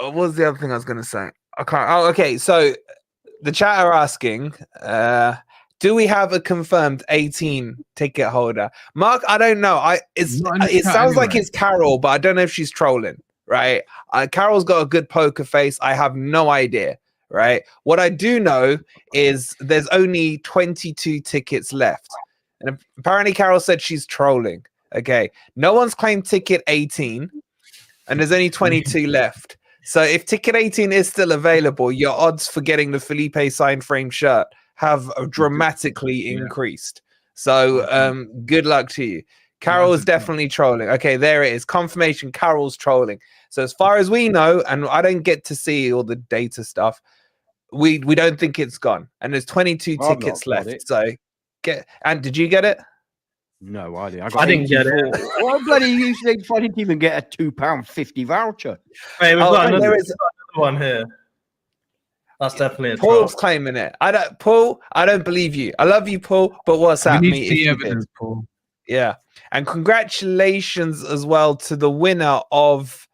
What was the other thing I was going to say? I can't. Oh, okay. So the chat are asking, do we have a confirmed 18 ticket holder? Mark, I don't know. It sounds like it's Carol, but I don't know if she's trolling, right? Carol's got a good poker face. I have no idea, right? What I do know is there's only 22 tickets left. And apparently Carol said she's trolling. Okay. No one's claimed ticket 18, and there's only 22 left. So if ticket 18 is still available, your odds for getting the Felipe signed frame shirt have dramatically increased. So good luck to you. Carol is definitely trolling. Okay, there it is. Confirmation, Carol's trolling. So as far as we know, and I don't get to see all the data stuff, we don't think it's gone. And there's 22 tickets left. So did you get it? No, I didn't. I didn't get it. Well, bloody usually I didn't even get a £2.50 voucher. Hey, we've got another one here. That's definitely a Paul's claiming it. Paul, I don't believe you. I love you, Paul, but what's that mean? The evidence, Paul. Yeah. And congratulations as well to the winner of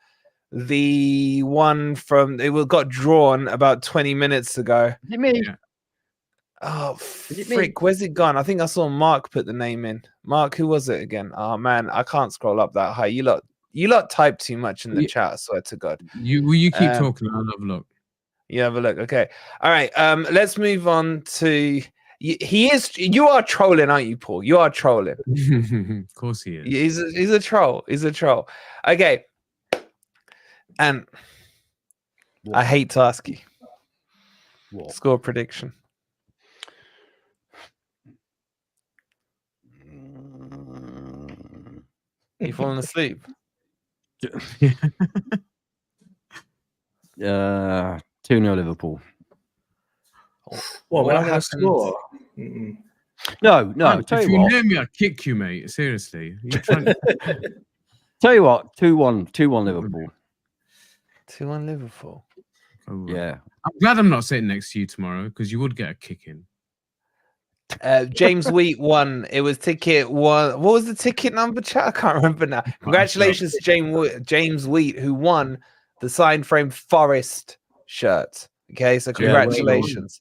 the one from it got drawn about 20 minutes ago. Is it me? Yeah. Oh, frick, where's it gone? I think I saw Mark put the name in. Mark, who was it again? Oh man, I can't scroll up that high. You lot type too much in the chat, I swear to God. You keep talking, I'll have a look. You have a look. Okay. All right. Let's move on to you are trolling, aren't you, Paul? You are trolling. Of course he is. He's a troll. He's a troll. Okay. And I hate to ask you. What? Score prediction. You falling asleep? 2-0 Liverpool. What happened? Score? No. If you hear me, I'll kick you, mate. Seriously. Tell you what, 2-1 Liverpool. 2-1 Liverpool. Oh, Yeah. I'm glad I'm not sitting next to you tomorrow because you would get a kick in. James Wheat won. It was ticket one. What was the ticket number, chat? I can't remember now. Congratulations to James Wheat, who won the signed frame Forest shirt. Okay, so congratulations.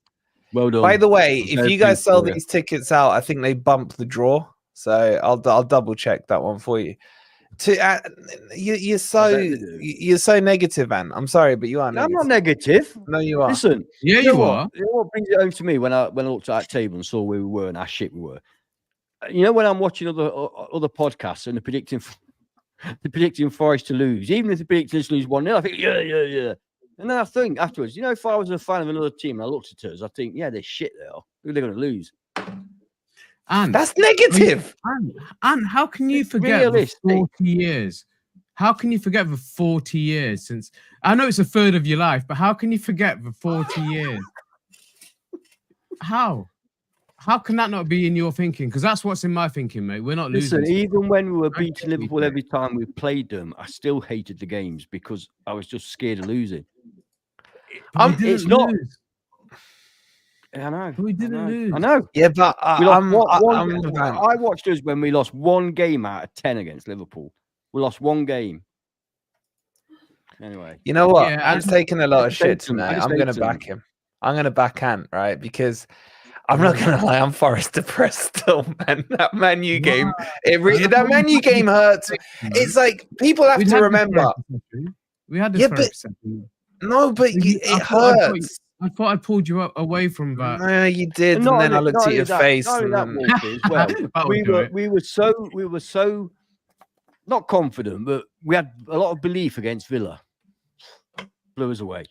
Well done. By the way, if you guys sell for you. these tickets out, I think they bump the draw. So I'll double check that one for you. You're so negative, man. I'm sorry, but you are. I'm not negative. No, you are. Listen, Yeah, you are. You know what brings it home to me when I looked at that table and saw where we were and how shit we were. You know, when I'm watching other podcasts and they're predicting Forest to lose, even if they're predicting us to lose 1-0, I think yeah. And then I think afterwards, you know, if I was a fan of another team and I looked at us, I think, yeah, they're shit. They're going to lose. And that's negative. And how can you forget the 40 years? How can you forget the 40 years since? I know it's a third of your life, but how can you forget the 40 years? How? How can that not be in your thinking? Because that's what's in my thinking, mate. We're not losing. Listen, even when we were beating Liverpool every time we played them, I still hated the games because I was just scared of losing. It's not. I know. We didn't lose. I know. Yeah, but I watched us when we lost one game out of 10 against Liverpool. We lost one game. Anyway. You know what? Yeah, Ant's taking a lot of shit tonight. I'm going to back him. I'm going to back Ant, right? Because I'm not going to lie, I'm Forest depressed still, man. That Man U game, that Man U game hurts. It's like, people have to remember. We had this no, but it hurts. I thought I pulled you away from that. No, you did, and then I looked at your face. We were so not confident, but we had a lot of belief against Villa. Blew us away.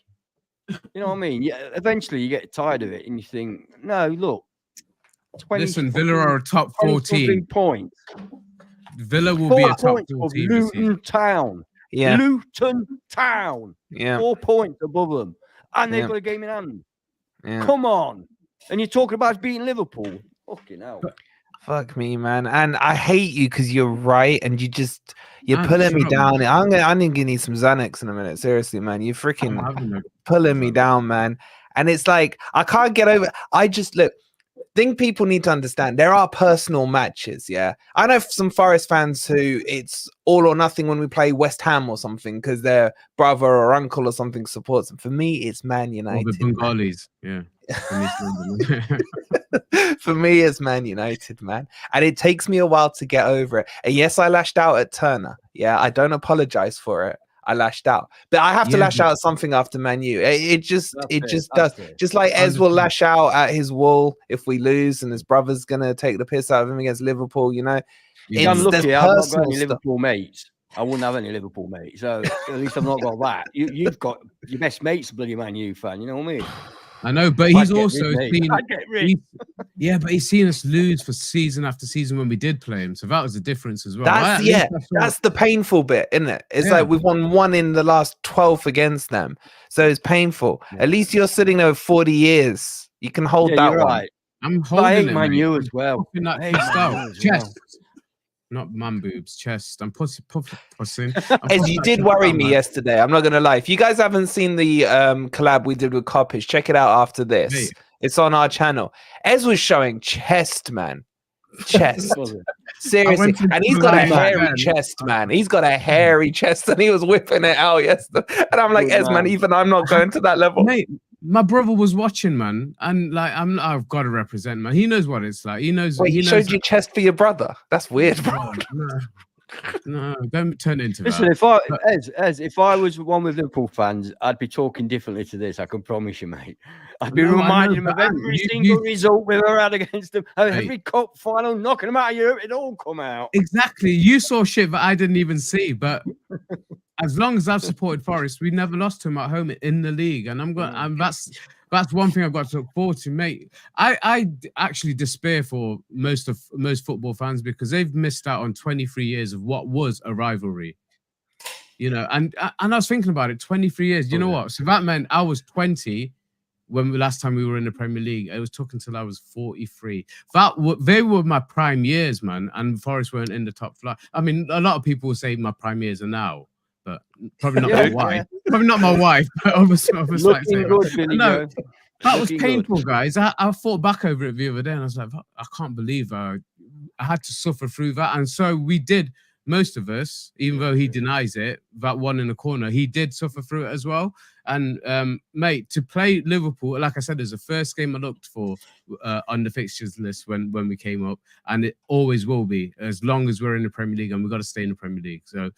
You know what I mean? Yeah. Eventually, you get tired of it, and you think, no, look. Listen, Villa are a top 14 points. Villa will be a top 14. Luton Town. Yeah. Luton Town. Yeah. 4 points above them. And they've got a game in hand. Yeah. Come on. And you're talking about beating Liverpool. Fucking hell. Fuck me, man. And I hate you because you're right. And you're pulling me down. I'm gonna need some Xanax in a minute. Seriously, man. You're freaking pulling me down, man. And it's like, I can't get over. Think people need to understand there are personal matches. Yeah, I know some Forest fans who it's all or nothing when we play West Ham or something because their brother or uncle or something supports them. For me, it's Man United. Or the Bengalis, yeah. For me, it's Man United, man, and it takes me a while to get over it. And yes, I lashed out at Turner. Yeah, I don't apologize for it. I lashed out, but I have to lash out at something after Man U. It just does. Just like Ez will lash out at his wall if we lose, and his brother's gonna take the piss out of him against Liverpool. You know, I'm lucky. I've not got any Liverpool mates. I wouldn't have any Liverpool mates, so at least I've not got that. You've got your best mate's a bloody Man U fan. You know what I mean? I know, but he's also seen. But he's seen us lose for season after season when we did play him. So that was the difference as well. That's the painful bit, isn't it? It's like we've won 1 in the last 12 against them, so it's painful. At least you're sitting there with 40 years. You can hold that one. Right. I'm holding I hate Man U as well. Chest. Not man boobs, chest. I'm pussing. As you did worry me yesterday. I'm not gonna lie. If you guys haven't seen the collab we did with Coppage, check it out after this. Hey. It's on our channel. Ez was showing chest, man. Chest. Seriously. And he's got a hairy chest, man. He's got a hairy chest, and he was whipping it out yesterday. And I'm like, Ez, man, even I'm not going to that level. Mate, my brother was watching, man, and like I've got to represent, man. He knows what it's like. He knows. Wait, he showed you chest for your brother. That's weird, bro. No, don't turn it into Listen, that. if I was one with Liverpool fans, I'd be talking differently to this. I can promise you, mate. I'd be reminding them of every single result we've ever had against them, every cup final, knocking them out of Europe. It all come out. Exactly. You saw shit that I didn't even see, but. As long as I've supported Forest, we never lost to them at home in the league, and that's one thing I've got to look forward to, mate. I actually despair for most football fans because they've missed out on 23 years of what was a rivalry, you know. And I was thinking about it, 23 years. You know what? So that meant I was 20 when last time we were in the Premier League. It was took until I was 43. They were my prime years, man, and Forest weren't in the top flight. I mean, a lot of people will say my prime years are now. but probably not my wife. Probably not my wife. But Looking good, Billy no, Joe. that was painful, guys. I thought back over it the other day, and I was like, I can't believe I had to suffer through that. And so we did. Most of us, even though he denies it, that one in the corner, he did suffer through it as well. And mate, to play Liverpool, like I said, there's the first game I looked for on the fixtures list when we came up, and it always will be as long as we're in the Premier League, and we've got to stay in the Premier League. So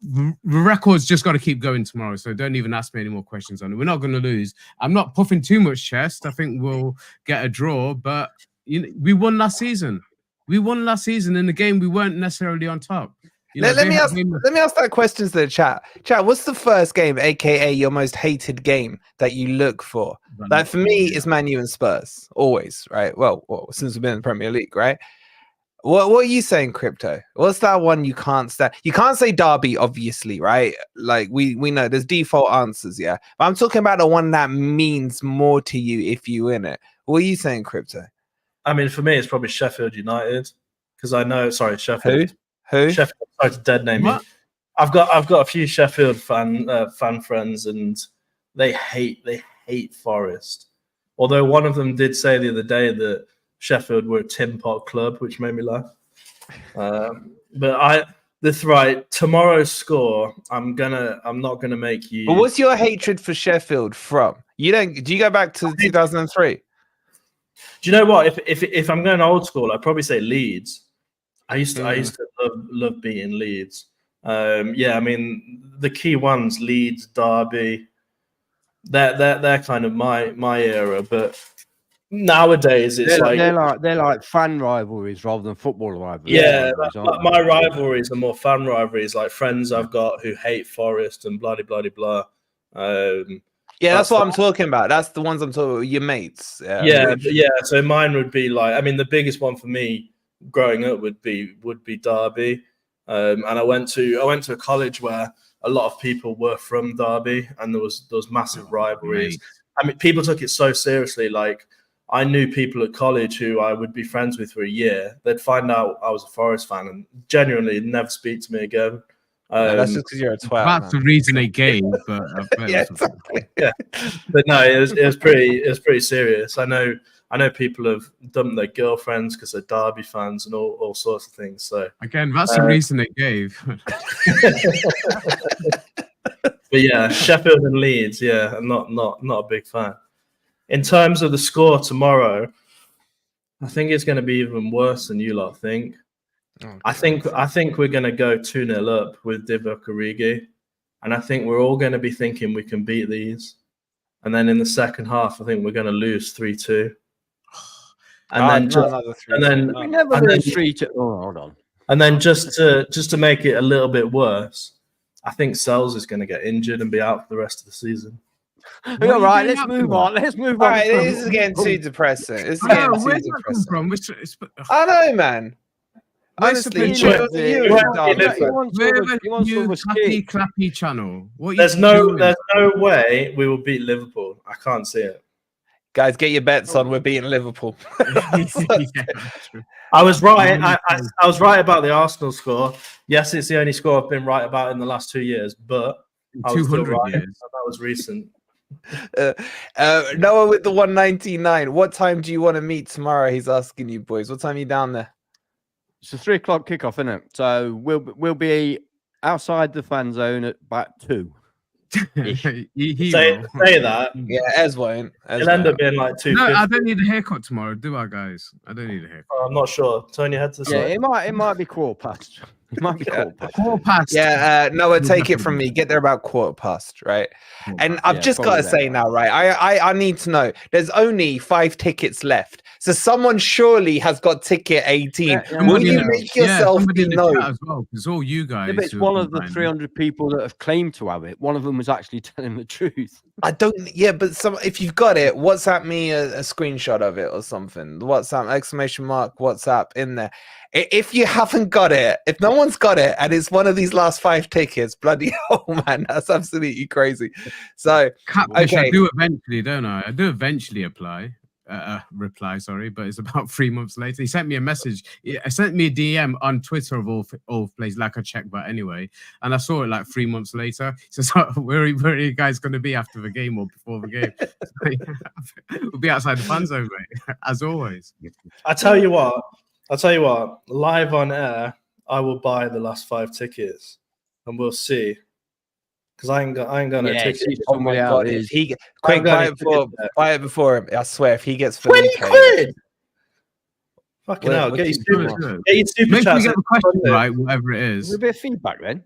the record's just got to keep going tomorrow. So don't even ask me any more questions on it. We're not going to lose. I'm not puffing too much chest. I think we'll get a draw, but we won last season. We won last season in the game. We weren't necessarily on top. Let me ask that question to the chat. Chat, what's the first game, aka your most hated game that you look for? Like for me, it's Man U and Spurs, always, right? Well, since we've been in the Premier League, right? What are you saying, Crypto? What's that one you can't stand? You can't say Derby, obviously, right? Like we know there's default answers, yeah. But I'm talking about the one that means more to you if you win it. What are you saying, Crypto? I mean, for me, it's probably Sheffield United because I know. Sorry, Sheffield. Who? Sheffield. Sorry to dead name me. I've got a few Sheffield fan friends, and they hate Forest. Although one of them did say the other day that Sheffield were a tin pot club, which made me laugh. But that's right. Tomorrow's score. I'm not gonna make you. But what's your hatred for Sheffield from? Do you go back to 2003? Do you know what? If I'm going old school, I'd probably say Leeds. I used to love beating Leeds. Yeah, I mean the key ones, Leeds, Derby. They're kind of my era. But nowadays it's they're like fan rivalries rather than football rivalries. Yeah, my rivalries are more fan rivalries, like friends I've got who hate Forest and blah blah blah blah. Yeah, that's what I'm talking about. That's the ones I'm talking about, your mates. Yeah. So mine would be like, I mean, the biggest one for me growing up would be Derby. And I went to a college where a lot of people were from Derby, and there was massive rivalries. I mean, people took it so seriously. Like, I knew people at college who I would be friends with for a year. They'd find out I was a Forest fan and genuinely never speak to me again. That's just because you're a twat. That's the reason they gave, but yeah, exactly. Yeah, but no, it was pretty serious. I know people have dumped their girlfriends because they're Derby fans and all sorts of things. So again, that's the reason they gave. But yeah, Sheffield and Leeds. Yeah, I'm not a big fan. In terms of the score tomorrow, I think it's going to be even worse than you lot think. Oh, I think we're going to go 2-0 up with Divock Origi, and I think we're all going to be thinking we can beat these. And then in the second half, I think we're going to lose 3-2. And then we never lose 3-2. Oh, hold on. And then just to make it a little bit worse, I think Sells is going to get injured and be out for the rest of the season. All right, let's move on. Let's move on. All right, this is getting too depressing. It's getting too depressing. I know, man. Honestly, happy clappy channel. There's no way we will beat Liverpool. I can't see it. Guys, get your bets on. We're beating Liverpool. I was right. I was right about the Arsenal score. Yes, it's the only score I've been right about in the last 2 years, but I was 200 right. Years. That was recent. Noah with the 199. What time do you want to meet tomorrow? He's asking you, boys. What time are you down there? It's a 3 o'clock kickoff, isn't it? So we'll be outside the fan zone at about 2. Say that. Yeah, Ez won't. It'll end up being like 2. No, I don't need a haircut tomorrow, do I, guys? I don't need a haircut. I'm not sure. Turn your head to the side. Yeah, it might be quarter past. It might be quarter past. Yeah, Noah, take it from me. Get there about quarter past, right? And I've just got to say now, right? I need to know. There's only 5 tickets left. So someone surely has got ticket 18. Will you make yourself be known? As well, because all you guys. It's one of the 300 people that have claimed to have it. One of them was actually telling the truth. I don't. Yeah, but if you've got it, WhatsApp me a screenshot of it or something. WhatsApp ! WhatsApp in there. If you haven't got it, if no one's got it, and it's one of these last 5 tickets, bloody hell, man, that's absolutely crazy. So, okay. I do eventually, don't I? I do eventually apply. reply, sorry, but it's about 3 months later. He sent me a message. He sent me a DM on Twitter of all places, like I checked that anyway. And I saw it like 3 months later. He says, where are you guys going to be after the game or before the game? We'll be outside the fan zone, mate, as always. I tell you what, live on air, I will buy the last 5 tickets and we'll see. Because I ain't got no ticket. Oh my God! If he quick buy it before him. I swear, if he gets 20 quid. Fucking hell! Get your super Make sure chats. you get the question right, whatever it is. There's a bit of feedback then.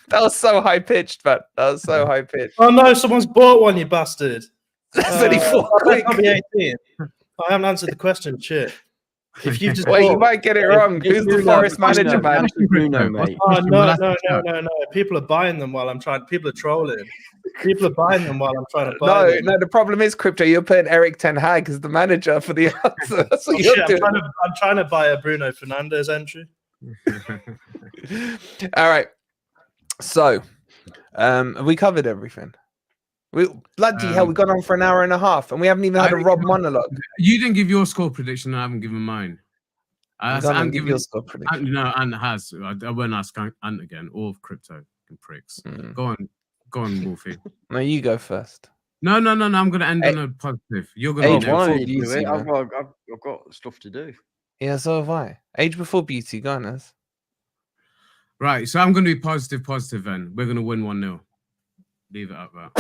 That was so high pitched, man. That was so high pitched. Oh no! Someone's bought one, you bastard. That's only 4 quid. I'll be 18. I haven't answered the question. Shit. If you just you might get it wrong. Who's the Forest manager, man? Bruno, mate. Oh no! People are buying them while I'm trying. People are trolling. People are buying them while I'm trying to buy them. No. The problem is, Crypto. You're putting Eric Ten Hag as the manager for the answer. That's what you're doing. I'm trying to buy a Bruno Fernandes entry. All right. So, we covered everything. Bloody hell, we got on for an hour and a half, and we haven't even had a Rob monologue. You didn't give your score prediction, and I haven't given mine. I'm giving your score prediction. No, Ant has. I won't ask Ant again, or Crypto pricks. Go on, Wolfie. No, you go first. No. I'm going to end on a positive. You're going to do it. I've got stuff to do. Yeah, so have I. Age before beauty, go on, us. Right, so I'm going to be positive then. We're going to win 1-0. Leave it at that.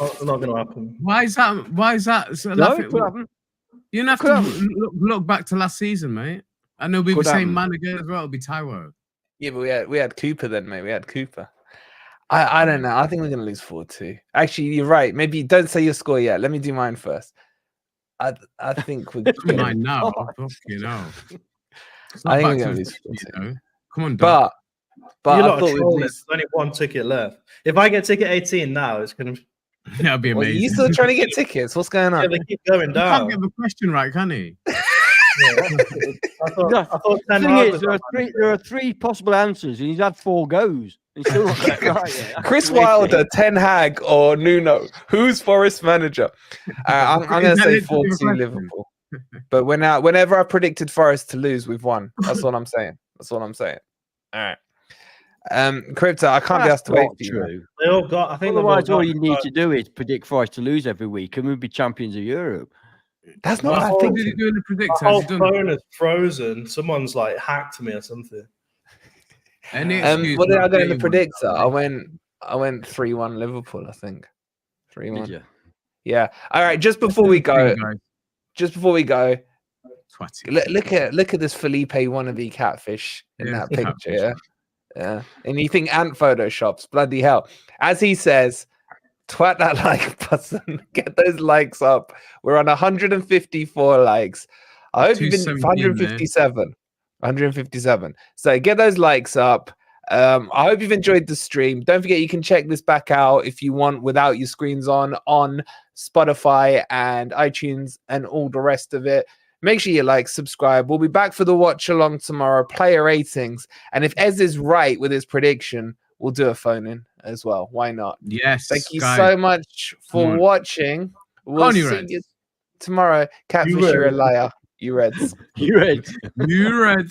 It's not going to happen. Why is that? So No, it could happen. You don't have to look back to last season, mate. And it'll be the same man again as well. It'll be Taiwo. Yeah, but we had Cooper then, mate. We had Cooper. I don't know. I think we're going to lose 4-2. Actually, you're right. Maybe don't say your score yet. Let me do mine first. I think we're mine now. You know. I think we're going to lose 4-2. Come on, but I thought there's only 1 ticket left. If I get ticket 18 now, it's going to. That'd be amazing. Are you still trying to get tickets? What's going on? Yeah, they keep going down. He can't get the question right, can he? I thought 10 there are 3 possible answers, and he's had 4 goes. He's still not got it right yet. Chris Wilder, Ten Hag, or Nuno? Who's Forest manager? I'm going to say 4-2 Liverpool. But whenever I predicted Forest to lose, we've won. That's what I'm saying. All right. Crypto, I can't be asked to wait for you. They all got. I think otherwise, all you need to do is predict Forest to lose every week, and we'll be champions of Europe. That's not. I think you're doing the predictor. My whole phone is frozen. Someone's like hacked me or something. What did I go in the predictor? I went 3-1 Liverpool. I think 3-1. Yeah. All right. Just before we go, look at this Felipe wannabe catfish in that picture. Yeah. Yeah, and you think Ant photoshops? Bloody hell! As he says, twat that like button, get those likes up. We're on 154 likes. I hope you've been 157. So get those likes up. I hope you've enjoyed the stream. Don't forget you can check this back out if you want without your screens on Spotify and iTunes and all the rest of it. Make sure you like, subscribe. We'll be back for the watch along tomorrow, player ratings. And if Ez is right with his prediction, we'll do a phone in as well. Why not? Yes. Thank you so much for watching. We'll see you tomorrow. Catfish, you're a liar. You Reds. You Reds. You Reds.